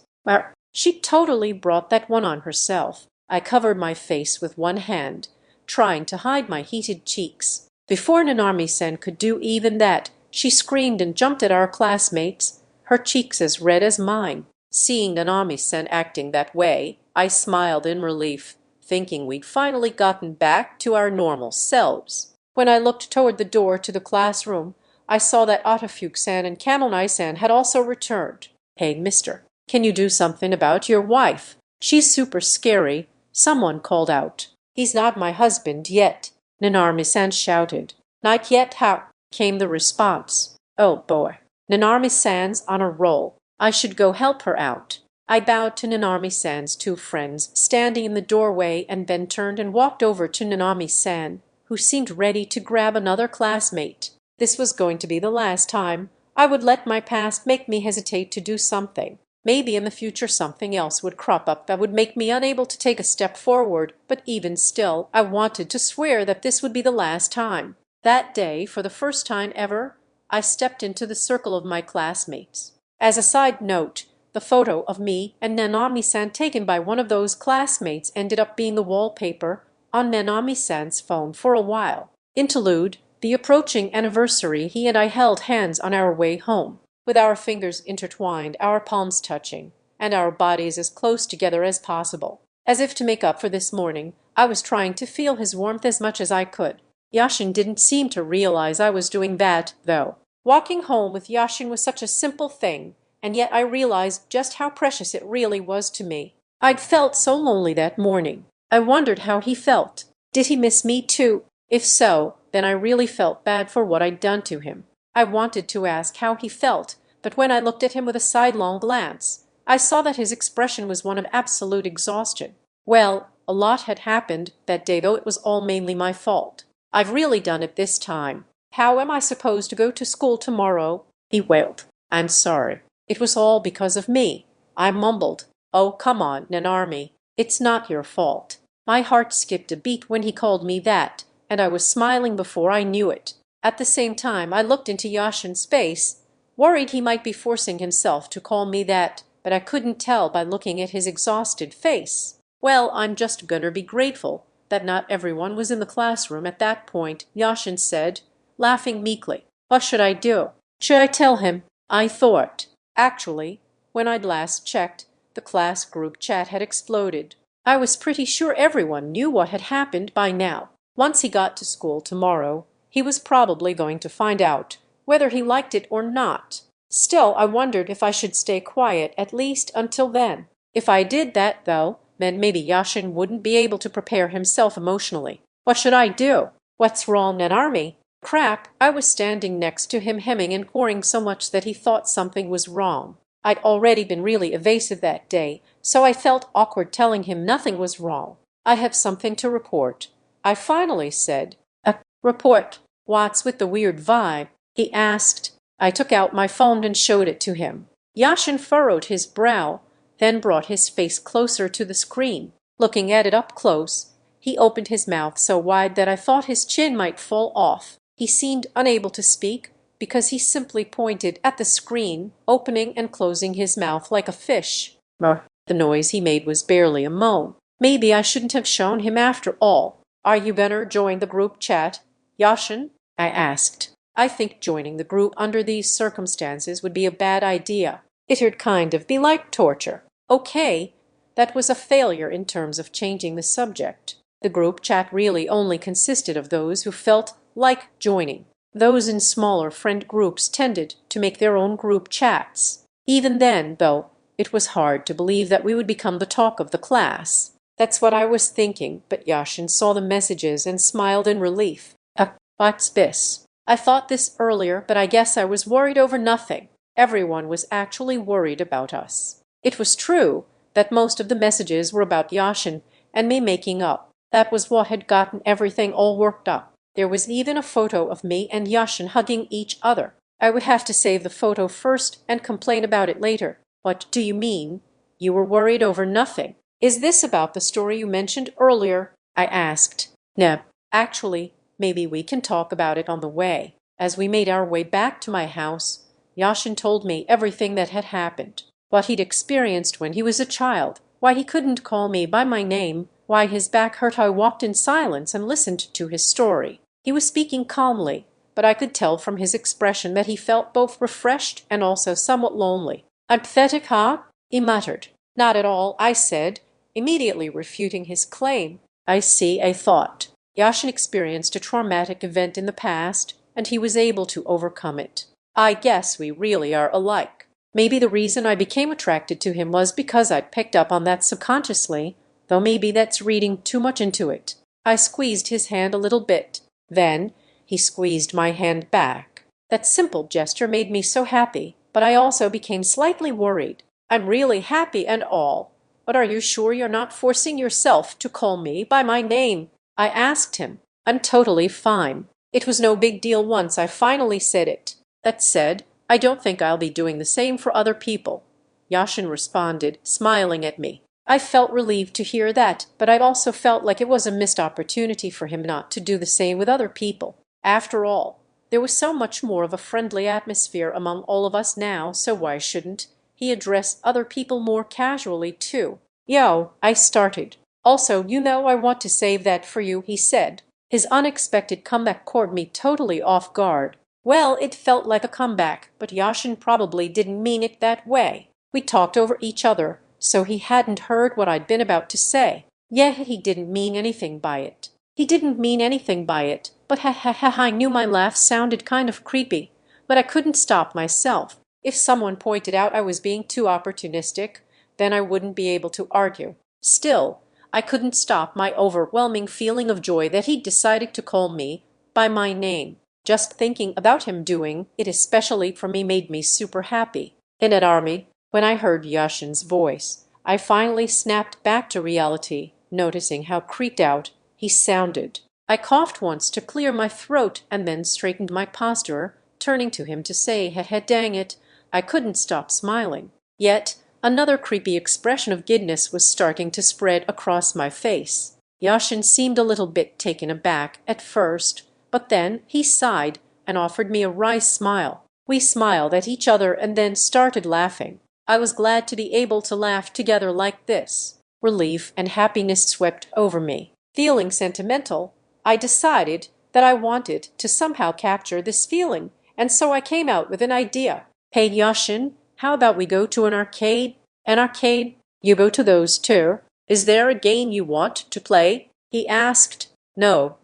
She totally brought that one on herself. I covered my face with one hand, trying to hide my heated cheeks. Before Nanami-san could do even that, she screamed and jumped at our classmates, her cheeks as red as mine. Seeing Nanami-san acting that way, I smiled in relief, thinking we'd finally gotten back to our normal selves. When I looked toward the door to the classroom, I saw that Audiobook-san and Kanonai-san had also returned. "Hey, mister, can you do something about your wife? She's super scary," someone called out. "He's not my husband yet," Nanami-san shouted. "Not yet, how?" came the response. Oh boy, Nanami-san's on a roll. I should go help her out. I bowed to Nanami-san's two friends standing in the doorway and then turned and walked over to Nanami-san, who seemed ready to grab another classmate. This was going to be the last time I would let my past make me hesitate to do something. Maybe in the future something else would crop up that would make me unable to take a step forward, but even still, I wanted to swear that this would be the last time. That day, for the first time ever, I stepped into the circle of my classmates. As a side note, the photo of me and Nanami-san taken by one of those classmates ended up being the wallpaper on Nanami-san's phone for a while. Interlude: the approaching anniversary. He and I held hands on our way home, with our fingers intertwined, our palms touching, and our bodies as close together as possible. As if to make up for this morning, I was trying to feel his warmth as much as I could. Yashin didn't seem to realize I was doing that, though. Walking home with Yashin was such a simple thing, and yet I realized just how precious it really was to me. I'd felt so lonely that morning. I wondered how he felt. Did he miss me too? If so, then I really felt bad for what I'd done to him. I wanted to ask how he felt, but when I looked at him with a sidelong glance, I saw that his expression was one of absolute exhaustion. Well, a lot had happened that day, though it was all mainly my fault. I've really done it this time. How am I supposed to go to school tomorrow? He wailed. I'm sorry. It was all because of me. I mumbled. Oh, come on, Nanami. It's not your fault. My heart skipped a beat when he called me that, and I was smiling before I knew it. At the same time, I looked into Yashin's face, worried he might be forcing himself to call me that, but I couldn't tell by looking at his exhausted face. Well, I'm just gonna be grateful that not everyone was in the classroom at that point, Yashin said, laughing meekly. What should I do? Should I tell him? I thought. Actually, when I'd last checked, the class group chat had exploded. I was pretty sure everyone knew what had happened by now. Once he got to school tomorrow, he was probably going to find out whether he liked it or not. Still, I wondered if I should stay quiet at least until then. If I did that, though, then maybe Yashin wouldn't be able to prepare himself emotionally. What should I do? What's wrong, Nanami? Crap, I was standing next to him hemming and hawing so much that he thought something was wrong. I'd already been really evasive that day, so I felt awkward telling him nothing was wrong. I have something to report, I finally said. A report? What's with the weird vibe? He asked. I took out my phone and showed it to him. Yashin furrowed his brow, then brought his face closer to the screen. Looking at it up close, he opened his mouth so wide that I thought his chin might fall off. He seemed unable to speak because he simply pointed at the screen, opening and closing his mouth like a fish. The noise he made was barely a moan. Maybe I shouldn't have shown him after all. Are you better join the group chat, Yashin? I asked. I think joining the group under these circumstances would be a bad idea. It'd kind of be like torture. Okay, that was a failure in terms of changing the subject. The group chat really only consisted of those who felt like joining. Those in smaller friend groups tended to make their own group chats. Even then, though, it was hard to believe that we would become the talk of the class. That's what I was thinking, but Yashin saw the messages and smiled in relief. What's this? I thought this earlier, but I guess I was worried over nothing. Everyone was actually worried about us. It was true that most of the messages were about Yashin and me making up. That was what had gotten everything all worked up. There was even a photo of me and Yashin hugging each other. I would have to save the photo first and complain about it later. What do you mean? You were worried over nothing. Is this about the story you mentioned earlier? I asked. No, actually, maybe we can talk about it on the way. As we made our way back to my house, Yashin told me everything that had happened. What he'd experienced when he was a child, why he couldn't call me by my name, why his back hurt. I walked in silence and listened to his story. He was speaking calmly, but I could tell from his expression that he felt both refreshed and also somewhat lonely. I'm pathetic, huh? He muttered. Not at all, I said, immediately refuting his claim. I see, I thought. Yashin experienced a traumatic event in the past, and he was able to overcome it. I guess we really are alike. Maybe the reason I became attracted to him was because I'd picked up on that subconsciously, though maybe that's reading too much into it. I squeezed his hand a little bit. Then he squeezed my hand back. That simple gesture made me so happy, but I also became slightly worried. I'm really happy and all. But are you sure you're not forcing yourself to call me by my name? I asked him. I'm totally fine. It was no big deal once I finally said it. That said, I don't think I'll be doing the same for other people. Yashin responded, smiling at me. I felt relieved to hear that, but I also felt like it was a missed opportunity for him not to do the same with other people. After all, there was so much more of a friendly atmosphere among all of us now, so why shouldn't he address other people more casually too? Yo, I started. Also, I want to save that for you, he said. His unexpected comeback caught me totally off guard. Well, it felt like a comeback, but Yashin probably didn't mean it that way. We talked over each other, so he hadn't heard what I'd been about to say. Yeah, he didn't mean anything by it. He didn't mean anything by it, but I knew my laugh sounded kind of creepy, but I couldn't stop myself. If someone pointed out I was being too opportunistic, then I wouldn't be able to argue. Still, I couldn't stop my overwhelming feeling of joy that he'd decided to call me by my name. Just thinking about him doing it, especially for me, made me super happy. In an army, when I heard Yashin's voice, I finally snapped back to reality, noticing how creeped out he sounded. I coughed once to clear my throat and then straightened my posture, turning to him to say, dang it, I couldn't stop smiling. Yet another creepy expression of giddiness was starting to spread across my face. Yashin seemed a little bit taken aback at first, but then he sighed and offered me a wry smile. We smiled at each other and then started laughing. I was glad to be able to laugh together like this. Relief and happiness swept over me. Feeling sentimental, I decided that I wanted to somehow capture this feeling, and so I came out with an idea. Hey Yashin, how about we go to an arcade? An arcade? You go to those too? Is there a game you want to play? He asked. No.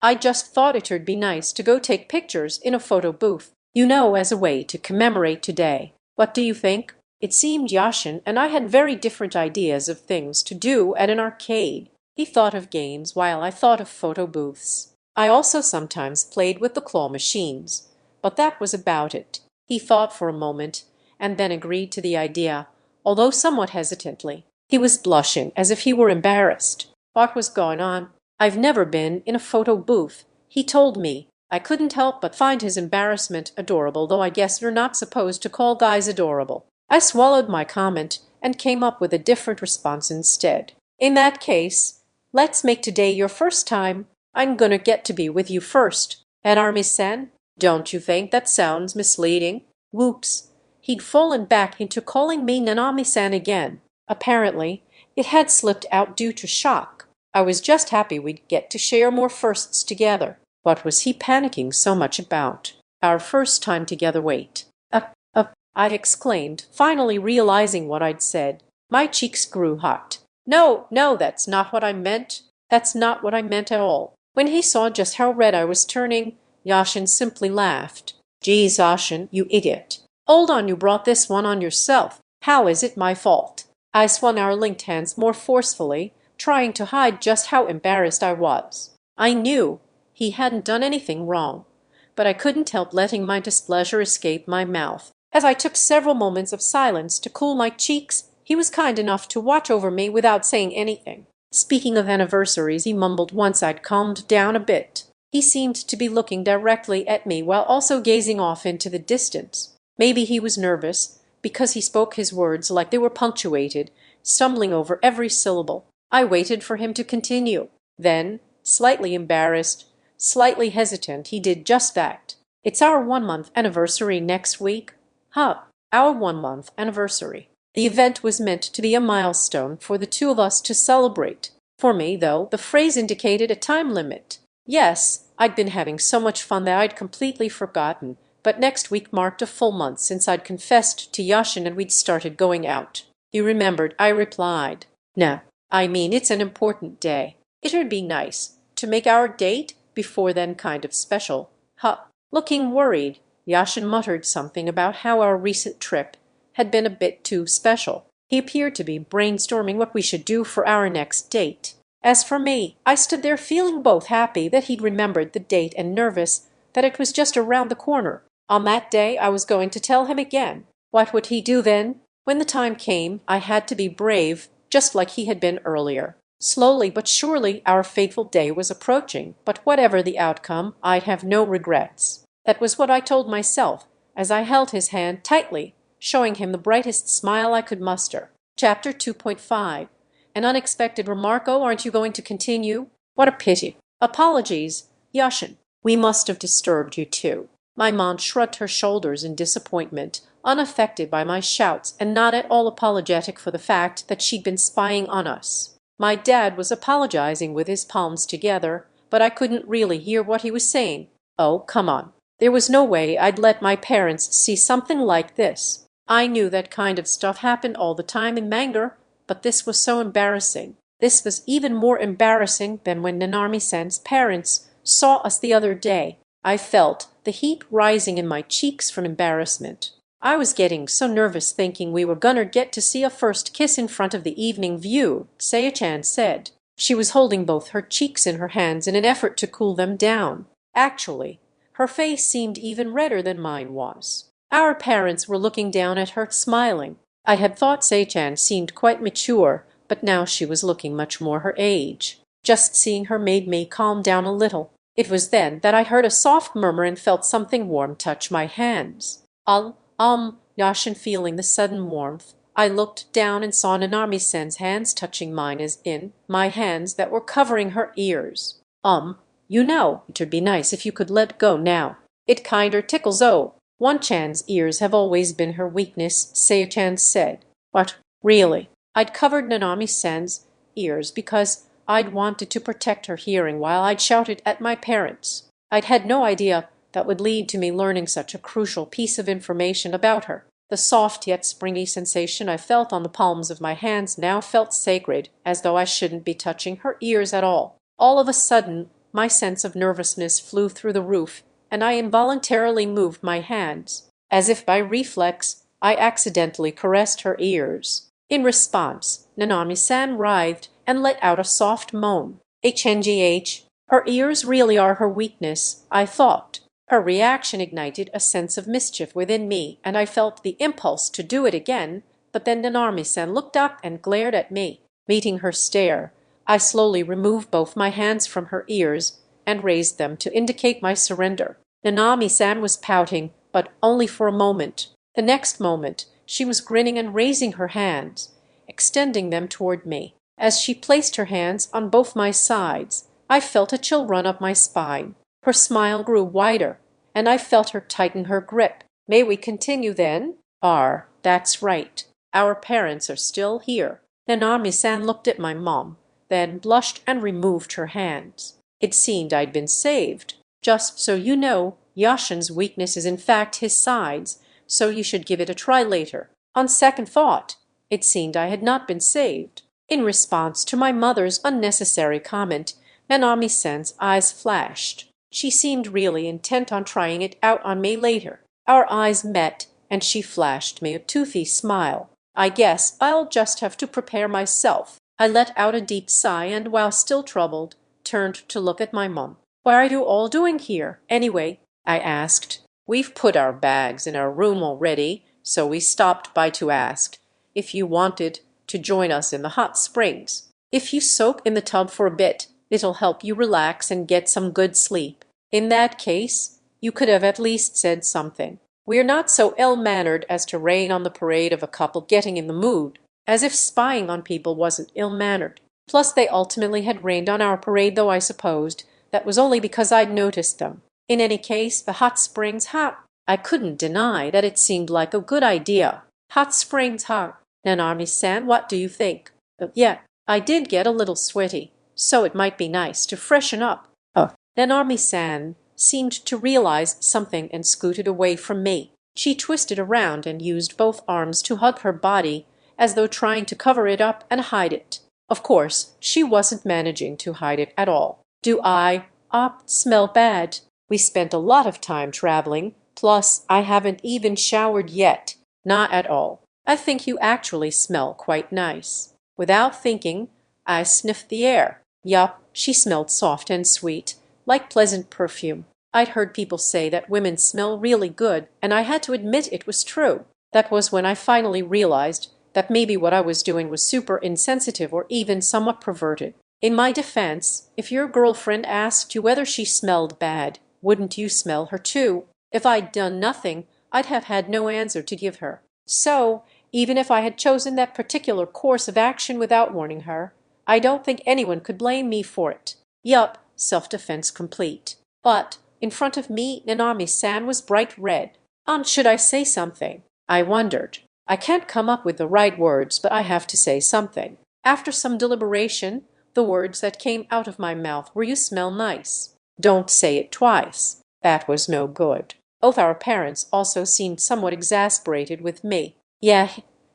I just thought it'd be nice to go take pictures in a photo booth, as a way to commemorate today. What do you think? It seemed Yashin and I had very different ideas of things to do at an arcade. He thought of games while I thought of photo booths. I also sometimes played with the claw machines, but that was about it. He thought for a moment and then agreed to the idea, although somewhat hesitantly. He was blushing as if he were embarrassed. What was going on? I've never been in a photo booth, he told me. I couldn't help but find his embarrassment adorable, though I guess you're not supposed to call guys adorable. I swallowed my comment and came up with a different response instead. In that case, let's make today your first time. I'm gonna get to be with you first. And Armi-san, don't you think that sounds misleading? Whoops. He'd fallen back into calling me Nanami-san again. Apparently, it had slipped out due to shock. I was just happy we'd get to share more firsts together. What was he panicking so much about? Our first time together, wait. I exclaimed, finally realizing what I'd said. My cheeks grew hot. No, that's not what I meant. That's not what I meant at all. When he saw just how red I was turning, Yashin simply laughed. Geez, Yashin, you idiot. Hold on, you brought this one on yourself. How is it my fault? I swung our linked hands more forcefully, trying to hide just how embarrassed I was. I knew he hadn't done anything wrong, but I couldn't help letting my displeasure escape my mouth. As I took several moments of silence to cool my cheeks, he was kind enough to watch over me without saying anything. Speaking of anniversaries, he mumbled once I'd calmed down a bit. He seemed to be looking directly at me while also gazing off into the distance. Maybe he was nervous, because he spoke his words like they were punctuated, stumbling over every syllable. I waited for him to continue. Then, slightly embarrassed, slightly hesitant, he did just that. It's our 1-month anniversary next week. Our 1-month anniversary. The event was meant to be a milestone for the two of us to celebrate. For me, though, the phrase indicated a time limit. Yes, I'd been having so much fun that I'd completely forgotten, but next week marked a full month since I'd confessed to Yashin and we'd started going out. You remembered, I replied. No, I mean it's an important day. It'd be nice to make our date before then kind of special. Looking worried, Yashin muttered something about how our recent trip had been a bit too special. He appeared to be brainstorming what we should do for our next date. As for me, I stood there feeling both happy that he'd remembered the date and nervous that it was just around the corner. On that day, I was going to tell him again. What would he do then? When the time came, I had to be brave, just like he had been earlier. Slowly but surely our fateful day was approaching, but whatever the outcome, I'd have no regrets. That was what I told myself as I held his hand tightly, showing him the brightest smile I could muster. Chapter 2.5. An unexpected remark. Oh, aren't you going to continue? What a pity. Apologies, Yashin. We must have disturbed you too. My mom shrugged her shoulders in disappointment, unaffected by my shouts and not at all apologetic for the fact that she'd been spying on us. My dad was apologizing with his palms together, but I couldn't really hear what he was saying. Oh, come on. There was no way I'd let my parents see something like this. I knew that kind of stuff happened all the time in Mangar, but this was so embarrassing. This was even more embarrassing than when Nanami-san's parents saw us the other day. I felt the heat rising in my cheeks from embarrassment. I was getting so nervous thinking we were gonna get to see a first kiss in front of the evening view, Saya-chan said. She was holding both her cheeks in her hands in an effort to cool them down. Actually, her face seemed even redder than mine was. Our parents were looking down at her, smiling. I had thought Saya-chan seemed quite mature, but now she was looking much more her age. Just seeing her made me calm down a little. It was then that I heard a soft murmur and felt something warm touch my hands. Yashin, feeling the sudden warmth, I looked down and saw Nanami-san's hands touching mine as in my hands that were covering her ears. It'd be nice if you could let go now. It kinder tickles. Oh, One-chan's ears have always been her weakness, Saya-chan said. What, really? I'd covered Nanami-san's ears because I'd wanted to protect her hearing while I'd shouted at my parents. I'd had no idea that would lead to me learning such a crucial piece of information about her. The soft yet springy sensation I felt on the palms of my hands now felt sacred, as though I shouldn't be touching her ears at all. All of a sudden, my sense of nervousness flew through the roof, and I involuntarily moved my hands. As if by reflex, I accidentally caressed her ears. In response, Nanami-san writhed and let out a soft moan. HNGH, her ears really are her weakness, I thought. Her reaction ignited a sense of mischief within me, and I felt the impulse to do it again, but then Nanami-san looked up and glared at me. Meeting her stare, I slowly removed both my hands from her ears and raised them to indicate my surrender. Nanami-san was pouting, but only for a moment. The next moment, she was grinning and raising her hands, extending them toward me. As she placed her hands on both my sides, I felt a chill run up my spine. Her smile grew wider, and I felt her tighten her grip. May we continue then? That's right. Our parents are still here. Nanami-san looked at my mom, then blushed and removed her hands. It seemed I'd been saved. Just so you know, Yashin's weakness is in fact his sides, so you should give it a try later. On second thought, it seemed I had not been saved. In response to my mother's unnecessary comment, Nanami-san's eyes flashed. She seemed really intent on trying it out on me later. Our eyes met, and she flashed me a toothy smile. I guess I'll just have to prepare myself. I let out a deep sigh and, while still troubled, turned to look at my mom. What are you all doing here, anyway? I asked. We've put our bags in our room already, so we stopped by to ask if you wanted to join us in the hot springs. If you soak in the tub for a bit, it'll help you relax and get some good sleep. In that case, you could have at least said something. We're not so ill-mannered as to rain on the parade of a couple getting in the mood, as if spying on people wasn't ill-mannered. Plus they ultimately had rained on our parade, though I supposed that was only because I'd noticed them. In any case, the hot springs, I couldn't deny that it seemed like a good idea. Hot springs, Nanami-san, what do you think? Yeah, I did get a little sweaty, so it might be nice to freshen up. Nanami-san seemed to realize something and scooted away from me. She twisted around and used both arms to hug her body, as though trying to cover it up and hide it. Of course, she wasn't managing to hide it at all. Do I smell bad? We spent a lot of time traveling, plus I haven't even showered yet. Not at all. I think you actually smell quite nice. Without thinking, I sniffed the air. Yup, she smelled soft and sweet, like pleasant perfume. I'd heard people say that women smell really good, and I had to admit it was true. That was when I finally realized that maybe what I was doing was super insensitive or even somewhat perverted. In my defense, if your girlfriend asked you whether she smelled bad, wouldn't you smell her too? If I'd done nothing, I'd have had no answer to give her. So, even if I had chosen that particular course of action without warning her, I don't think anyone could blame me for it. Yup, self-defense complete. But in front of me, Nanami-san was bright red. Should I say something? I wondered. I can't come up with the right words, but I have to say something. After some deliberation, the words that came out of my mouth were, "You smell nice." Don't say it twice. That was no good. Both our parents also seemed somewhat exasperated with me. Yeah,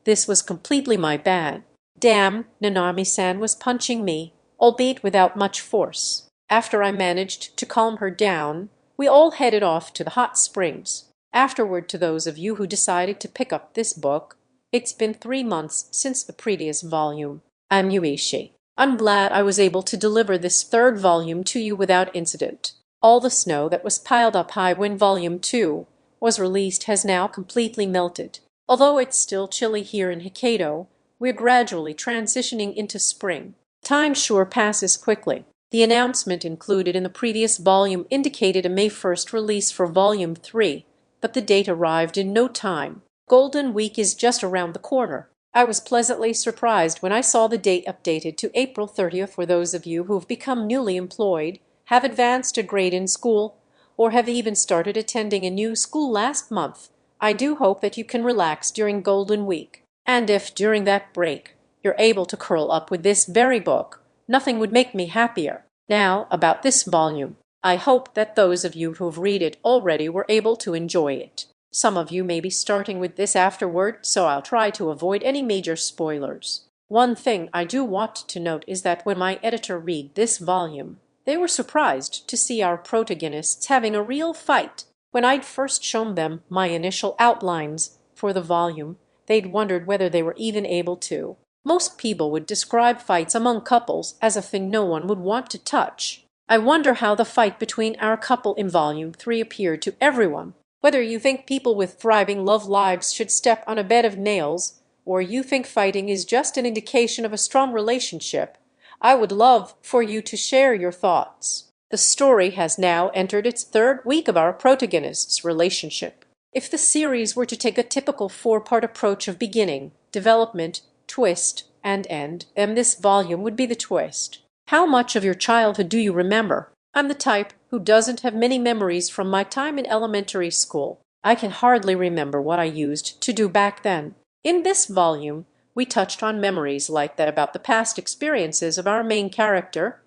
this was completely my bad. Damn, Nanami-san was punching me, albeit without much force. After I managed to calm her down, we all headed off to the hot springs. Afterward, to those of you who decided to pick up this book, it's been 3 months since the previous volume. I'm Yuichi. I'm glad I was able to deliver this third volume to you without incident. All the snow that was piled up high when Volume 2 was released has now completely melted. Although it's still chilly here in Hokkaido, we're gradually transitioning into spring. Time sure passes quickly. The announcement included in the previous volume indicated a May 1st release for Volume 3, but the date arrived in no time. Golden Week is just around the corner. I was pleasantly surprised when I saw the date updated to April 30th for those of you who've become newly employed, have advanced a grade in school, or have even started attending a new school last month. I do hope that you can relax during Golden Week. And if, during that break, you're able to curl up with this very book, nothing would make me happier. Now, about this volume. I hope that those of you who've read it already were able to enjoy it. Some of you may be starting with this afterward, so I'll try to avoid any major spoilers. One thing I do want to note is that when my editor read this volume, they were surprised to see our protagonists having a real fight. When I'd first shown them my initial outlines for the volume, they'd wondered whether they were even able to. Most people would describe fights among couples as a thing no one would want to touch. I wonder how the fight between our couple in Volume 3 appeared to everyone. Whether you think people with thriving love lives should step on a bed of nails, or you think fighting is just an indication of a strong relationship, I would love for you to share your thoughts. The story has now entered its 3rd week of our protagonist's relationship. If the series were to take a typical 4-part approach of beginning, development, twist, and end, then this volume would be the twist. How much of your childhood do you remember? I'm the type who doesn't have many memories from my time in elementary school. I can hardly remember what I used to do back then. In this volume, we touched on memories like that about the past experiences of our main character,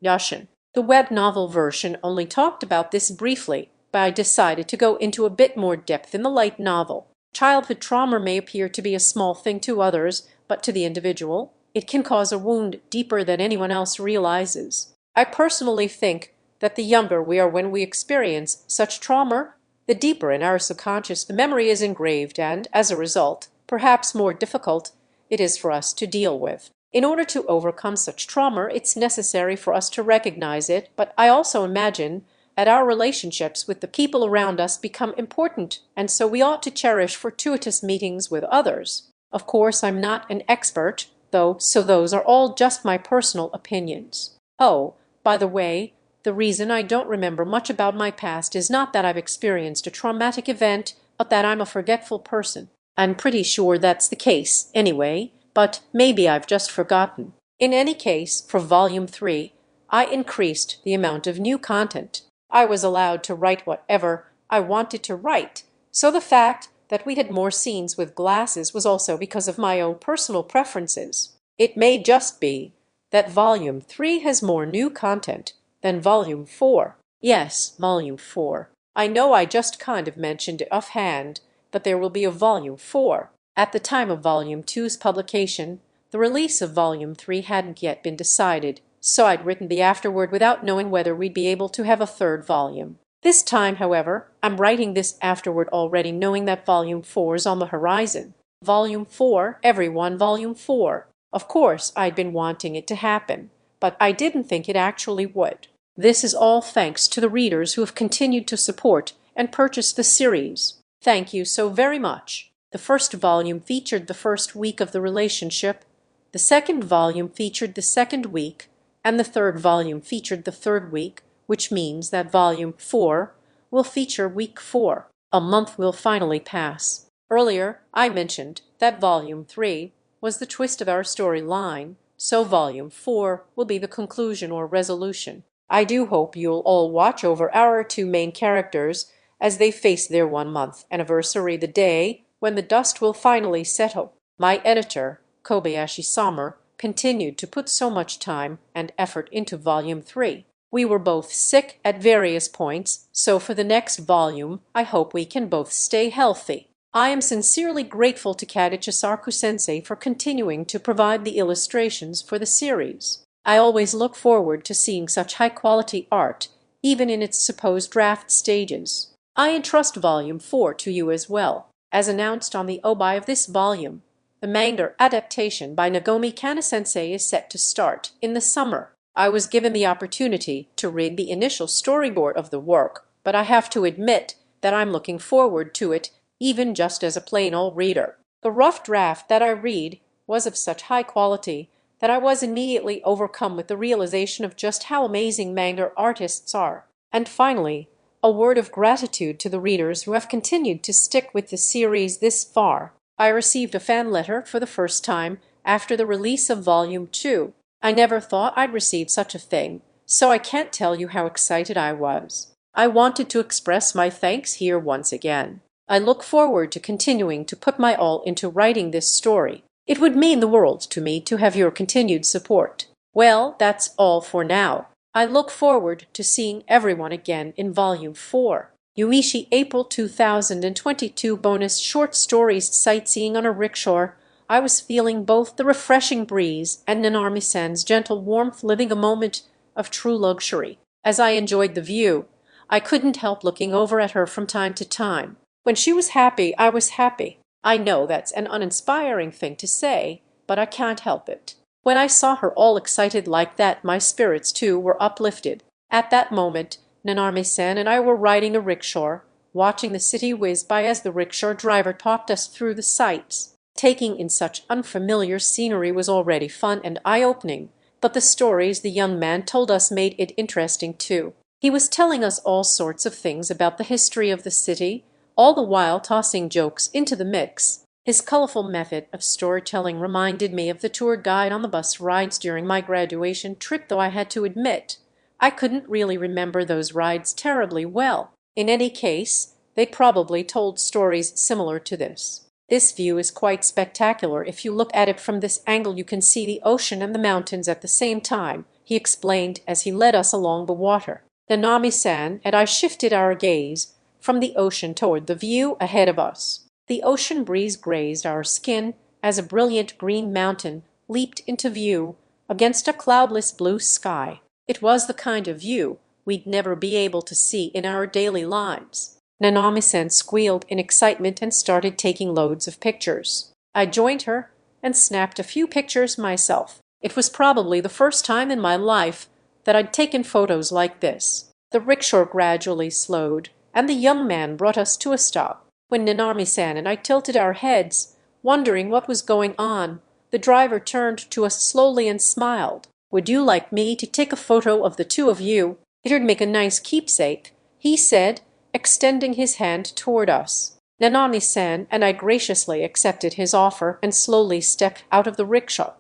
Yashin. The web novel version only talked about this briefly, but I decided to go into a bit more depth in the light novel. Childhood trauma may appear to be a small thing to others, but to the individual, it can cause a wound deeper than anyone else realizes. I personally think that the younger we are when we experience such trauma, the deeper in our subconscious the memory is engraved and, as a result, perhaps more difficult it is for us to deal with. In order to overcome such trauma, it's necessary for us to recognize it, but I also imagine that our relationships with the people around us become important, and so we ought to cherish fortuitous meetings with others. Of course, I'm not an expert, though, so those are all just my personal opinions. Oh, by the way, the reason I don't remember much about my past is not that I've experienced a traumatic event, but that I'm a forgetful person. I'm pretty sure that's the case, anyway, but maybe I've just forgotten. In any case, for Volume 3, I increased the amount of new content. I was allowed to write whatever I wanted to write, so the fact that we had more scenes with glasses was also because of my own personal preferences. It may just be that Volume 3 has more new content than Volume 4. Yes, Volume 4. I know I just kind of mentioned it offhand, but there will be a Volume 4. At the time of Volume 2's publication, the release of Volume 3 hadn't yet been decided, so I'd written the afterword without knowing whether we'd be able to have a 3rd volume. This time, however, I'm writing this afterward already knowing that Volume 4 is on the horizon. Volume 4, everyone, Volume 4. Of course, I'd been wanting it to happen, but I didn't think it actually would. This is all thanks to the readers who have continued to support and purchase the series. Thank you so very much. The first volume featured the first week of the relationship, the second volume featured the second week, and the third volume featured the third week, which means that volume 4 will feature week 4. A month will finally pass. Earlier, I mentioned that volume 3 was the twist of our storyline, so volume 4 will be the conclusion or resolution. I do hope you'll all watch over our two main characters as they face their 1-month anniversary, the day when the dust will finally settle. My editor, Kobayashi Sommer, continued to put so much time and effort into volume 3. We were both sick at various points, so for the next volume, I hope we can both stay healthy. I am sincerely grateful to Kadichisaku-sensei for continuing to provide the illustrations for the series. I always look forward to seeing such high-quality art, even in its supposed draft stages. I entrust Volume 4 to you as well. As announced on the obi of this volume, the manga adaptation by Nagomi Kana-sensei is set to start in the summer. I was given the opportunity to read the initial storyboard of the work, but I have to admit that I'm looking forward to it even just as a plain old reader. The rough draft that I read was of such high quality that I was immediately overcome with the realization of just how amazing manga artists are. And finally, a word of gratitude to the readers who have continued to stick with the series this far. I received a fan letter for the first time after the release of Volume 2. I never thought I'd receive such a thing, so I can't tell you how excited I was. I wanted to express my thanks here once again. I look forward to continuing to put my all into writing this story. It would mean the world to me to have your continued support. Well, that's all for now. I look forward to seeing everyone again in Volume 4. Yuishi, April 2022. Bonus short stories. Sightseeing on a rickshaw. I was feeling both the refreshing breeze and Nanami-san's gentle warmth, living a moment of true luxury. As I enjoyed the view, I couldn't help looking over at her from time to time. When she was happy, I was happy. I know that's an uninspiring thing to say, but I can't help it. When I saw her all excited like that, my spirits too were uplifted. At that moment, Nanami-san and I were riding a rickshaw, watching the city whiz by as the rickshaw driver talked us through the sights. Taking in such unfamiliar scenery was already fun and eye-opening, but the stories the young man told us made it interesting too. He was telling us all sorts of things about the history of the city, all the while tossing jokes into the mix. His colorful method of storytelling reminded me of the tour guide on the bus rides during my graduation trip, though I had to admit I couldn't really remember those rides terribly well. In any case, they probably told stories similar to this. This view is quite spectacular. If you look at it from this angle, you can see the ocean and the mountains at the same time, he explained as he led us along the water. Nanami-san and I shifted our gaze from the ocean toward the view ahead of us. The ocean breeze grazed our skin as a brilliant green mountain leaped into view against a cloudless blue sky. It was the kind of view we'd never be able to see in our daily lives. Nanami-san squealed in excitement and started taking loads of pictures. I joined her and snapped a few pictures myself. It was probably the first time in my life that I'd taken photos like this. The rickshaw gradually slowed, and the young man brought us to a stop. When Nanami-san and I tilted our heads, wondering what was going on, the driver turned to us slowly and smiled. "Would you like me to take a photo of the two of you? It'd make a nice keepsake," he said, extending his hand toward us. Nanami-san and I graciously accepted his offer and slowly stepped out of the rickshaw.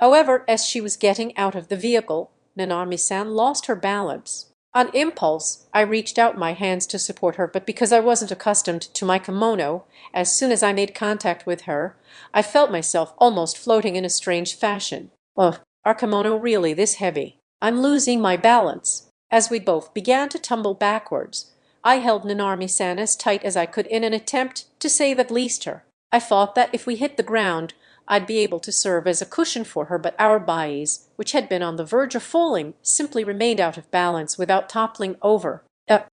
However, as she was getting out of the vehicle, Nanami-san lost her balance. On impulse, I reached out my hands to support her, but because I wasn't accustomed to my kimono, as soon as I made contact with her, I felt myself almost floating in a strange fashion. Ugh, our kimono really this heavy? I'm losing my balance. As we both began to tumble backwards, I held Nanami-san as tight as I could in an attempt to save at least her. I thought that if we hit the ground, I'd be able to serve as a cushion for her, but our bodies, which had been on the verge of falling, simply remained out of balance without toppling over.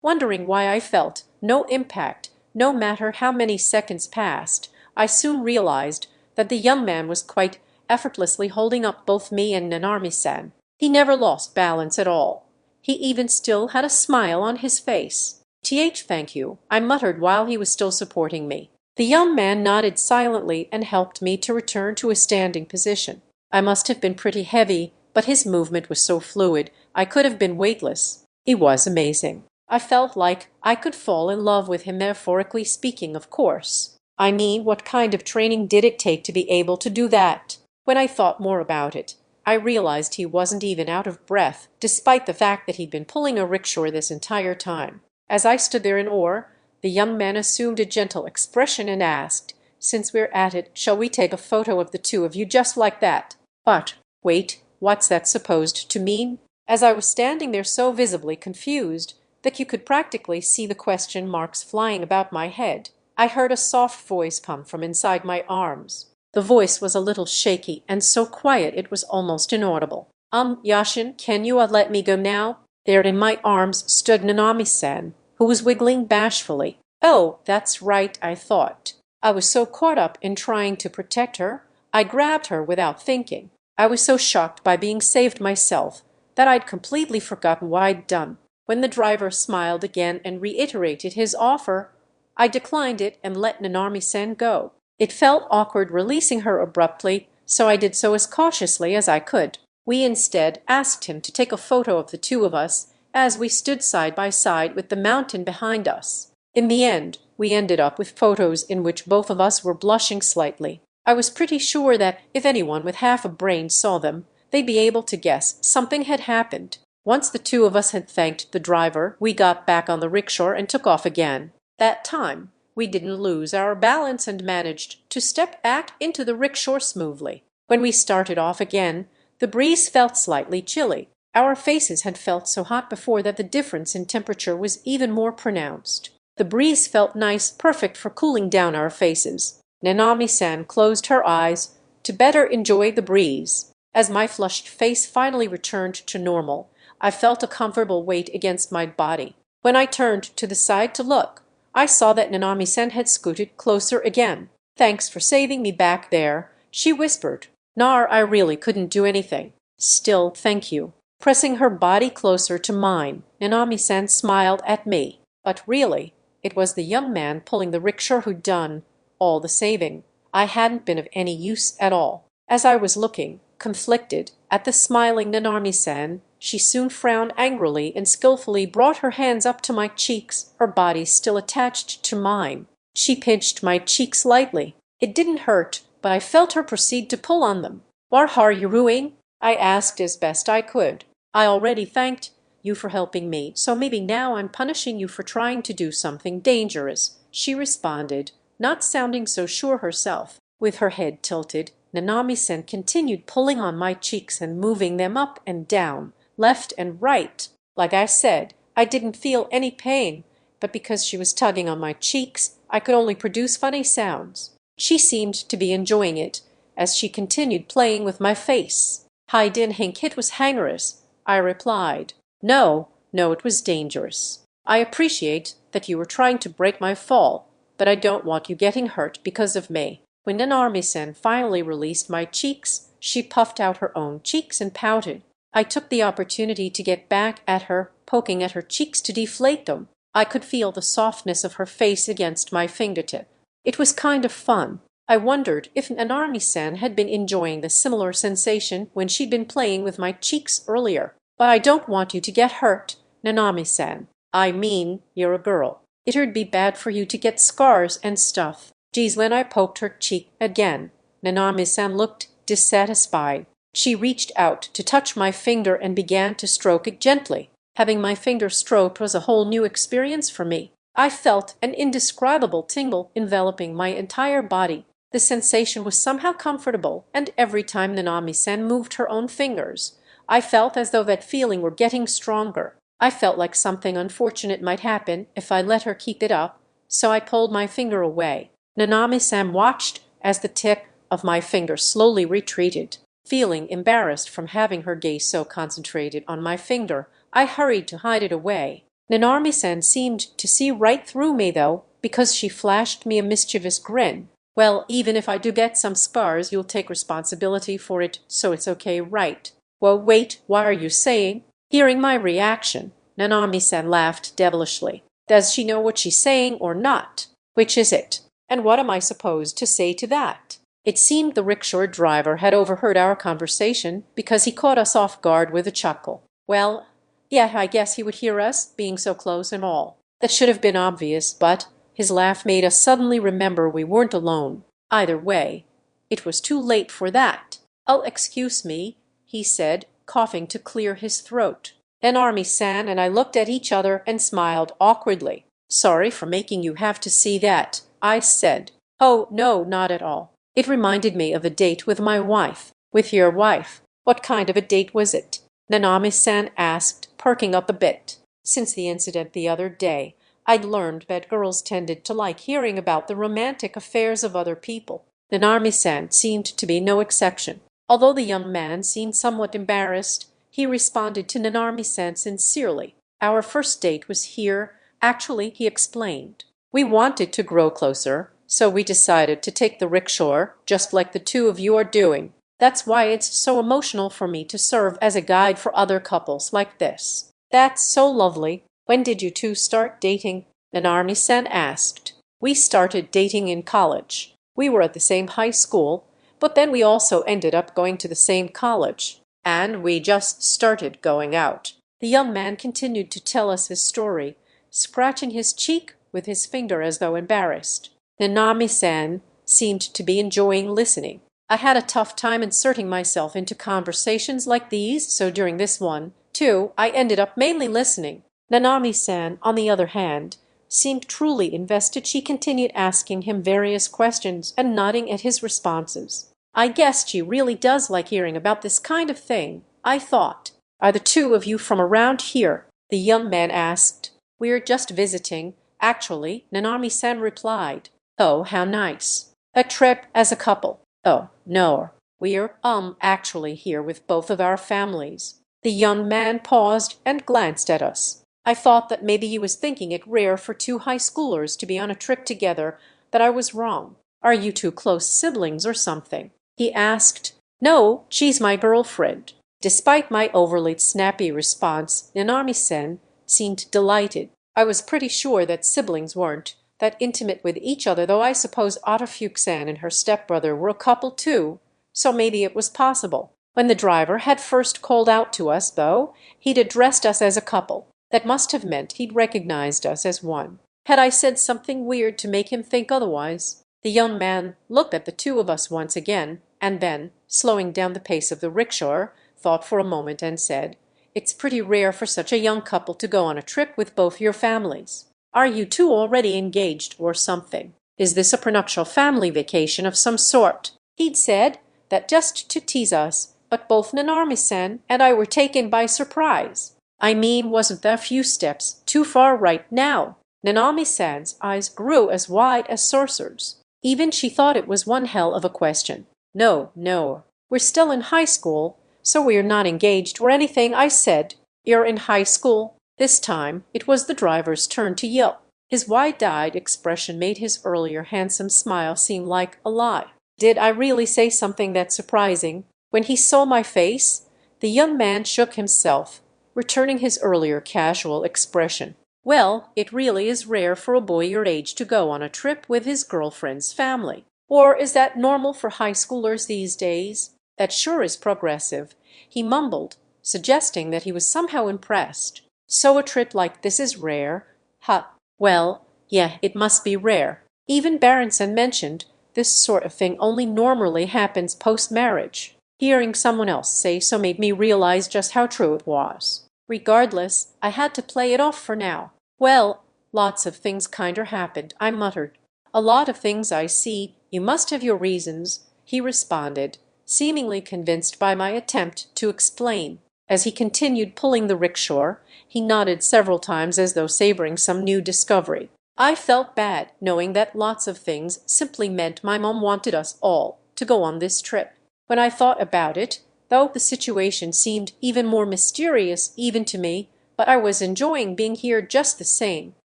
Wondering why I felt no impact, no matter how many seconds passed, I soon realized that the young man was quite effortlessly holding up both me and Nanami-san. He never lost balance at all. He even still had a smile on his face. "Thank you," I muttered while he was still supporting me. The young man nodded silently and helped me to return to a standing position. I must have been pretty heavy, but his movement was so fluid I could have been weightless. He was amazing. I felt like I could fall in love with him, metaphorically speaking, of course. I mean, what kind of training did it take to be able to do that? When I thought more about it, I realized he wasn't even out of breath, despite the fact that he'd been pulling a rickshaw this entire time. As I stood there in awe, the young man assumed a gentle expression and asked, "Since we're at it, shall we take a photo of the two of you just like that?" But, wait, what's that supposed to mean? As I was standing there so visibly confused that you could practically see the question marks flying about my head, I heard a soft voice come from inside my arms. The voice was a little shaky and so quiet it was almost inaudible. Yashin, can you let me go now?" There in my arms stood Nanami-san, who was wiggling bashfully. Oh, that's right, I thought. I was so caught up in trying to protect her, I grabbed her without thinking. I was so shocked by being saved myself that I'd completely forgotten what I'd done. When the driver smiled again and reiterated his offer, I declined it and let Nanami-san go. It felt awkward releasing her abruptly, so I did so as cautiously as I could. We instead asked him to take a photo of the two of us as we stood side by side with the mountain behind us. In the end, we ended up with photos in which both of us were blushing slightly. I was pretty sure that if anyone with half a brain saw them, they'd be able to guess something had happened. Once the two of us had thanked the driver, we got back on the rickshaw and took off again. That time, we didn't lose our balance and managed to step back into the rickshaw smoothly. When we started off again, the breeze felt slightly chilly. Our faces had felt so hot before that the difference in temperature was even more pronounced. The breeze felt nice, perfect for cooling down our faces. Nanami-san closed her eyes to better enjoy the breeze. As my flushed face finally returned to normal, I felt a comfortable weight against my body. When I turned to the side to look, I saw that Nanami-san had scooted closer again. "Thanks for saving me back there," she whispered. "Nar, I really couldn't do anything. Still, thank you." Pressing her body closer to mine, Nanami-san smiled at me. But really, it was the young man pulling the rickshaw who'd done all the saving. I hadn't been of any use at all. As I was looking, conflicted, at the smiling Nanami-san, she soon frowned angrily and skillfully brought her hands up to my cheeks, her body still attached to mine. She pinched my cheeks lightly. It didn't hurt, but I felt her proceed to pull on them. "What are you doing?" I asked as best I could. "I already thanked you for helping me, so maybe now I'm punishing you for trying to do something dangerous," she responded, not sounding so sure herself. With her head tilted, Nanami-san continued pulling on my cheeks and moving them up and down, left and right. Like I said, I didn't feel any pain, but because she was tugging on my cheeks, I could only produce funny sounds. She seemed to be enjoying it as she continued playing with my face. "I didn't think it was hangerous," I replied. No, it was dangerous. I appreciate that you were trying to break my fall, but I don't want you getting hurt because of me." When Nanami-san finally released my cheeks, she puffed out her own cheeks and pouted. I took the opportunity to get back at her, poking at her cheeks to deflate them. I could feel the softness of her face against my fingertip. It was kind of fun. I wondered if Nanami-san had been enjoying the similar sensation when she'd been playing with my cheeks earlier. "But I don't want you to get hurt, Nanami-san. I mean, you're a girl. It'd be bad for you to get scars and stuff." Geez, when I poked her cheek again, Nanami-san looked dissatisfied. She reached out to touch my finger and began to stroke it gently. Having my finger stroked was a whole new experience for me. I felt an indescribable tingle enveloping my entire body. The sensation was somehow comfortable, and every time Nanami-san moved her own fingers, I felt as though that feeling were getting stronger. I felt like something unfortunate might happen if I let her keep it up, so I pulled my finger away. Nanami-san watched as the tip of my finger slowly retreated. Feeling embarrassed from having her gaze so concentrated on my finger, I hurried to hide it away. Nanami-san seemed to see right through me, though, because she flashed me a mischievous grin. "Well, even if I do get some scars, you'll take responsibility for it, so it's okay, right?" "Well, wait, what are you saying?" Hearing my reaction, Nanami-san laughed devilishly. "Does she know what she's saying or not? Which is it?" And what am I supposed to say to that? It seemed the rickshaw driver had overheard our conversation because he caught us off guard with a chuckle. Well, yeah, I guess he would hear us, being so close and all. That should have been obvious, but his laugh made us suddenly remember we weren't alone. Either way, it was too late for that. "Oh, excuse me," he said, coughing to clear his throat. Nanami-san and I looked at each other and smiled awkwardly. "Sorry for making you have to see that," I said. "Oh, no, not at all. It reminded me of a date with my wife." "With your wife? What kind of a date was it?" Nanami-san asked, perking up a bit. Since the incident the other day, I'd learned that girls tended to like hearing about the romantic affairs of other people. Nanami-san seemed to be no exception. Although the young man seemed somewhat embarrassed, he responded to Nanami-san sincerely. "Our first date was here. Actually," he explained, "we wanted to grow closer, so we decided to take the rickshaw, just like the two of you are doing. That's why it's so emotional for me to serve as a guide for other couples like this." "That's so lovely. When did you two start dating?" Nanami-san asked. "We started dating in college. We were at the same high school, but then we also ended up going to the same college. And we just started going out." The young man continued to tell us his story, scratching his cheek with his finger as though embarrassed. Nanami-san seemed to be enjoying listening. I had a tough time inserting myself into conversations like these, so during this one, too, I ended up mainly listening. Nanami-san, on the other hand, seemed truly invested. She continued asking him various questions and nodding at his responses. "I guess she really does like hearing about this kind of thing," I thought. "Are the two of you from around here?" the young man asked. "We're just visiting, actually," Nanami-san replied. "Oh, how nice. A trip as a couple?" "Oh, no. We're, actually here with both of our families." The young man paused and glanced at us. I thought that maybe he was thinking it rare for two high schoolers to be on a trip together, but I was wrong. "Are you two close siblings or something?" he asked. "No, she's my girlfriend." Despite my overly snappy response, Nanami-sen seemed delighted. I was pretty sure that siblings weren't that intimate with each other, though I suppose Otafuku-san and her stepbrother were a couple too, so maybe it was possible. When the driver had first called out to us, though, he'd addressed us as a couple. That must have meant he'd recognized us as one. Had I said something weird to make him think otherwise? The young man looked at the two of us once again, and then, slowing down the pace of the rickshaw, thought for a moment and said, "It's pretty rare for such a young couple to go on a trip with both your families. Are you two already engaged or something? Is this a prenuptial family vacation of some sort?" He'd said that just to tease us, but both Nanami-san and I were taken by surprise. I mean, wasn't that a few steps too far right now? Nanami-san's eyes grew as wide as saucers. Even she thought it was one hell of a question. "No, no. We're still in high school, so we're not engaged or anything," I said. "You're in high school?" This time it was the driver's turn to yelp. His wide-eyed expression made his earlier handsome smile seem like a lie. Did I really say something that surprising? When he saw my face, the young man shook himself, returning his earlier casual expression. "Well, it really is rare for a boy your age to go on a trip with his girlfriend's family. Or is that normal for high schoolers these days? That sure is progressive," he mumbled, suggesting that he was somehow impressed. "So a trip like this is rare? Huh. Well, yeah, it must be rare. Even Berenson mentioned this sort of thing only normally happens post-marriage." Hearing someone else say so made me realize just how true it was. Regardless, I had to play it off for now. "Well, lots of things kinder happened," I muttered. "A lot of things, I see. You must have your reasons," he responded, seemingly convinced by my attempt to explain. As he continued pulling the rickshaw, he nodded several times as though savoring some new discovery. I felt bad, knowing that lots of things simply meant my mom wanted us all to go on this trip. When I thought about it, though, the situation seemed even more mysterious even to me, but I was enjoying being here just the same.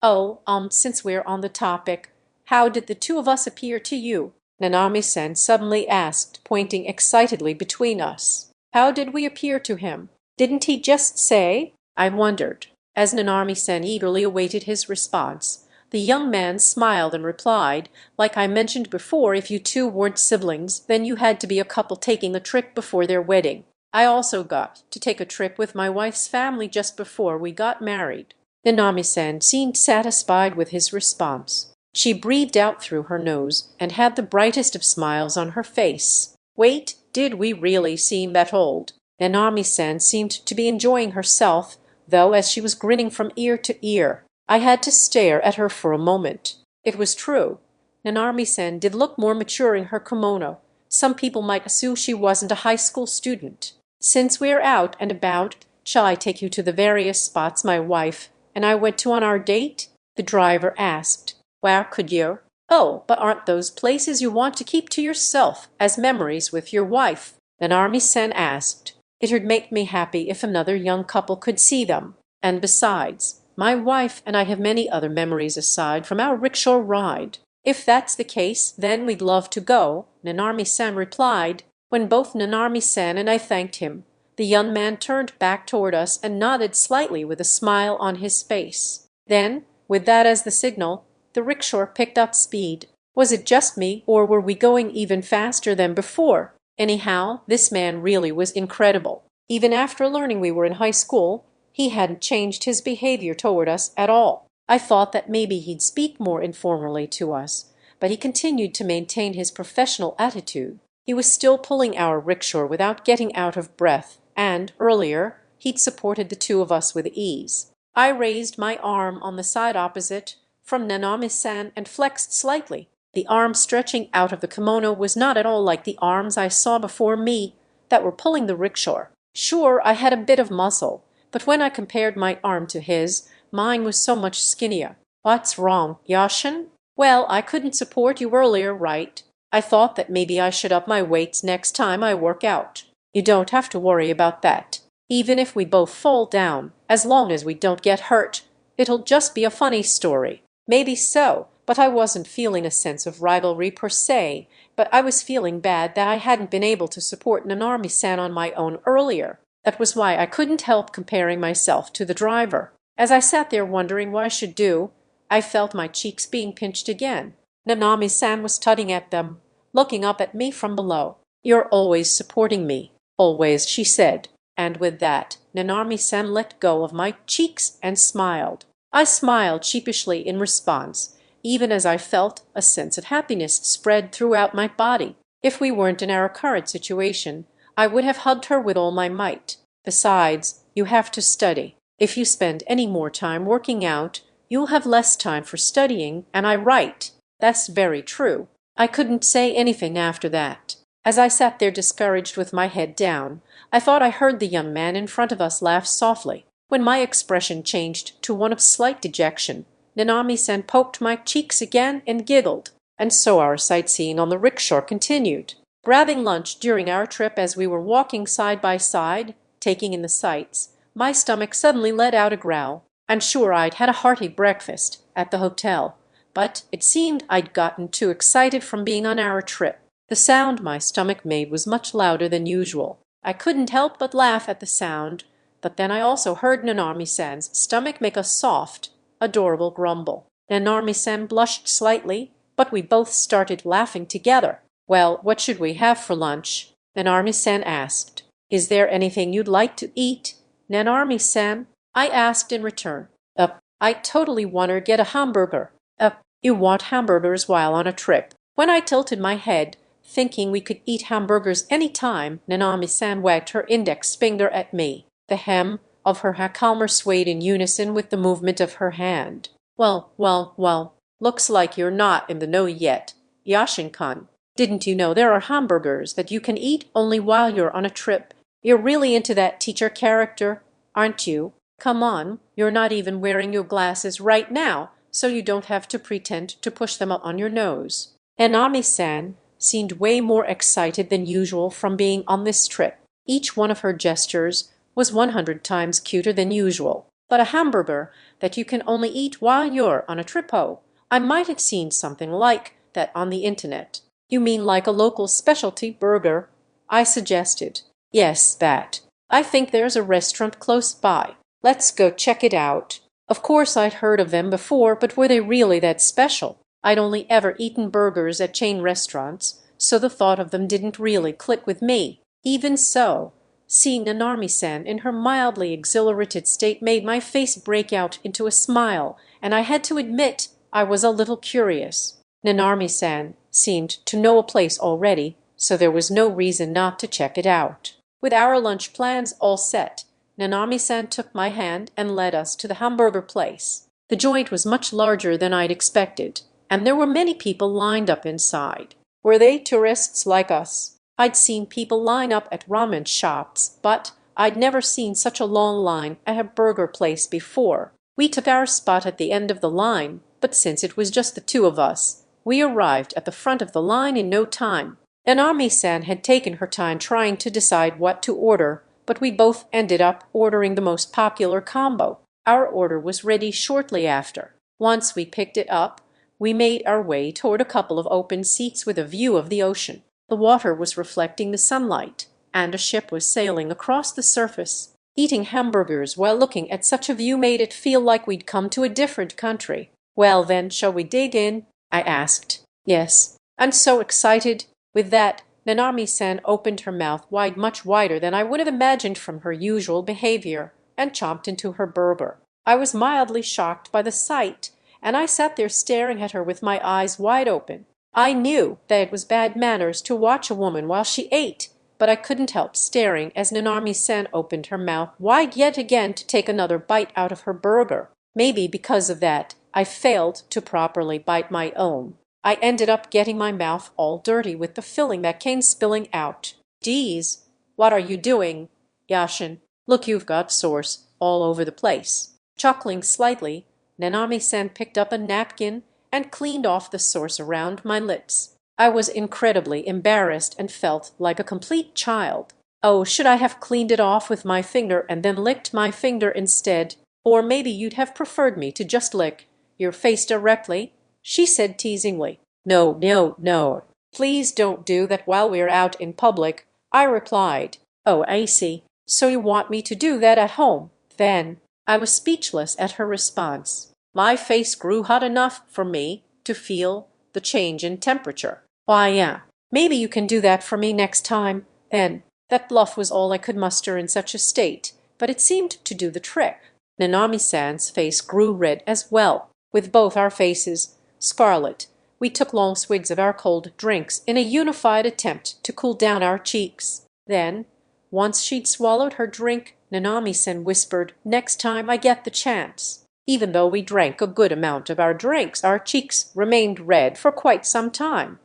"Oh, since we're on the topic, how did the two of us appear to you?" Nanami-sen suddenly asked, pointing excitedly between us. "How did we appear to him? Didn't he just say?" I wondered. As Nanami-sen eagerly awaited his response, The young man smiled and replied, like I mentioned before, if you two weren't siblings, then you had to be a couple taking a trip before their wedding. I also got to take a trip with my wife's family just before we got married. Nanami-san seemed satisfied with his response. She breathed out through her nose and had the brightest of smiles on her face. Wait, did we really seem that old? Nanami-san seemed to be enjoying herself, though, as she was grinning from ear to ear. I had to stare at her for a moment. It was true. Nanami-san did look more mature in her kimono. Some people might assume she wasn't a high school student. Since we're out and about, shall I take you to the various spots my wife and I went to on our date? The driver asked. Where could you? Oh, but aren't those places you want to keep to yourself as memories with your wife? Nanami-san asked. It'd make me happy if another young couple could see them. And besides, my wife and I have many other memories aside from our rickshaw ride. If that's the case, then we'd love to go, Nanami-san replied. When both Nanami-san and I thanked him, the young man turned back toward us and nodded slightly with a smile on his face. Then, with that as the signal, the rickshaw picked up speed. Was it just me, or were we going even faster than before? Anyhow, this man really was incredible. Even after learning we were in high school, he hadn't changed his behavior toward us at all. I thought that maybe he'd speak more informally to us, but he continued to maintain his professional attitude. He was still pulling our rickshaw without getting out of breath, and, earlier, he'd supported the two of us with ease. I raised my arm on the side opposite from Nanami-san and flexed slightly. The arm stretching out of the kimono was not at all like the arms I saw before me that were pulling the rickshaw. Sure, I had a bit of muscle, but when I compared my arm to his, mine was so much skinnier. What's wrong, Yashin? Well, I couldn't support you earlier, right? I thought that maybe I should up my weights next time I work out. You don't have to worry about that. Even if we both fall down, as long as we don't get hurt, it'll just be a funny story. Maybe so, but I wasn't feeling a sense of rivalry per se, but I was feeling bad that I hadn't been able to support Nanami-san on my own earlier. That was why I couldn't help comparing myself to the driver. As I sat there wondering what I should do, I felt my cheeks being pinched again. Nanami-san was tugging at them, looking up at me from below. You're always supporting me. Always, she said. And with that, Nanami-san let go of my cheeks and smiled. I smiled sheepishly in response, even as I felt a sense of happiness spread throughout my body. If we weren't in our current situation, I would have hugged her with all my might. Besides, you have to study. If you spend any more time working out, you'll have less time for studying, and I write. That's very true. I couldn't say anything after that. As I sat there discouraged with my head down, I thought I heard the young man in front of us laugh softly. When my expression changed to one of slight dejection, Nanami-san poked my cheeks again and giggled, and so our sightseeing on the rickshaw continued. Grabbing lunch during our trip as we were walking side by side, taking in the sights, my stomach suddenly let out a growl. I'm sure I'd had a hearty breakfast at the hotel, but it seemed I'd gotten too excited from being on our trip. The sound my stomach made was much louder than usual. I couldn't help but laugh at the sound, but then I also heard Nanami-san's stomach make a soft, adorable grumble. Nanami-san blushed slightly, but we both started laughing together. Well, what should we have for lunch? Nanami-san asked. Is there anything you'd like to eat? Nanami-san, I asked in return. I totally want to get a hamburger. You want hamburgers while on a trip? When I tilted my head, thinking we could eat hamburgers any time, Nanami-san wagged her index finger at me. The hem of her hakama swayed in unison with the movement of her hand. Well, looks like you're not in the know yet, Yashin-kun. Didn't you know there are hamburgers that you can eat only while you're on a trip? You're really into that teacher character, aren't you? Come on, you're not even wearing your glasses right now, so you don't have to pretend to push them up on your nose. Nanami-san seemed way more excited than usual from being on this trip. Each one of her gestures was 100 times cuter than usual. But a hamburger that you can only eat while you're on a trip-o. I might have seen something like that on the internet. You mean like a local specialty burger? I suggested. Yes, that. I think there's a restaurant close by. Let's go check it out. Of course I'd heard of them before, but were they really that special? I'd only ever eaten burgers at chain restaurants, so the thought of them didn't really click with me. Even so, seeing Nanarmi-san in her mildly exhilarated state made my face break out into a smile, and I had to admit I was a little curious. Nanarmi-san seemed to know a place already, so there was no reason not to check it out. With our lunch plans all set, Nanami-san took my hand and led us to the hamburger place. The joint was much larger than I'd expected, and there were many people lined up inside. Were they tourists like us? I'd seen people line up at ramen shops, but I'd never seen such a long line at a burger place before. We took our spot at the end of the line, but since it was just the two of us, we arrived at the front of the line in no time. Nanami-san had taken her time trying to decide what to order, but we both ended up ordering the most popular combo. Our order was ready shortly after. Once we picked it up, we made our way toward a couple of open seats with a view of the ocean. The water was reflecting the sunlight, and a ship was sailing across the surface. Eating hamburgers while looking at such a view made it feel like we'd come to a different country. "Well then, shall we dig in?" I asked. "Yes, I'm so excited." With that, Nanami-san opened her mouth wide, much wider than I would have imagined from her usual behavior, and chomped into her burger. I was mildly shocked by the sight, and I sat there staring at her with my eyes wide open. I knew that it was bad manners to watch a woman while she ate, but I couldn't help staring as Nanami-san opened her mouth wide yet again to take another bite out of her burger. Maybe because of that, I failed to properly bite my own. I ended up getting my mouth all dirty with the filling that came spilling out. "Geez, what are you doing, Yashin? Look, you've got sauce all over the place." Chuckling slightly, Nanami-san picked up a napkin and cleaned off the sauce around my lips. I was incredibly embarrassed and felt like a complete child. Oh, should I have cleaned it off with my finger and then licked my finger instead? Or maybe you'd have preferred me to just lick your face directly? She said teasingly. "No, no, no. Please don't do that while we're out in public," I replied. "Oh, I see. So you want me to do that at home, then?" I was speechless at her response. My face grew hot enough for me to feel the change in temperature. "Why, yeah, maybe you can do that for me next time, then." That bluff was all I could muster in such a state, but it seemed to do the trick. Nanami-san's face grew red as well. With both our faces scarlet, we took long swigs of our cold drinks in a unified attempt to cool down our cheeks. Then, once she'd swallowed her drink, Nanami-san whispered, "Next time I get the chance." Even though we drank a good amount of our drinks, our cheeks remained red for quite some time.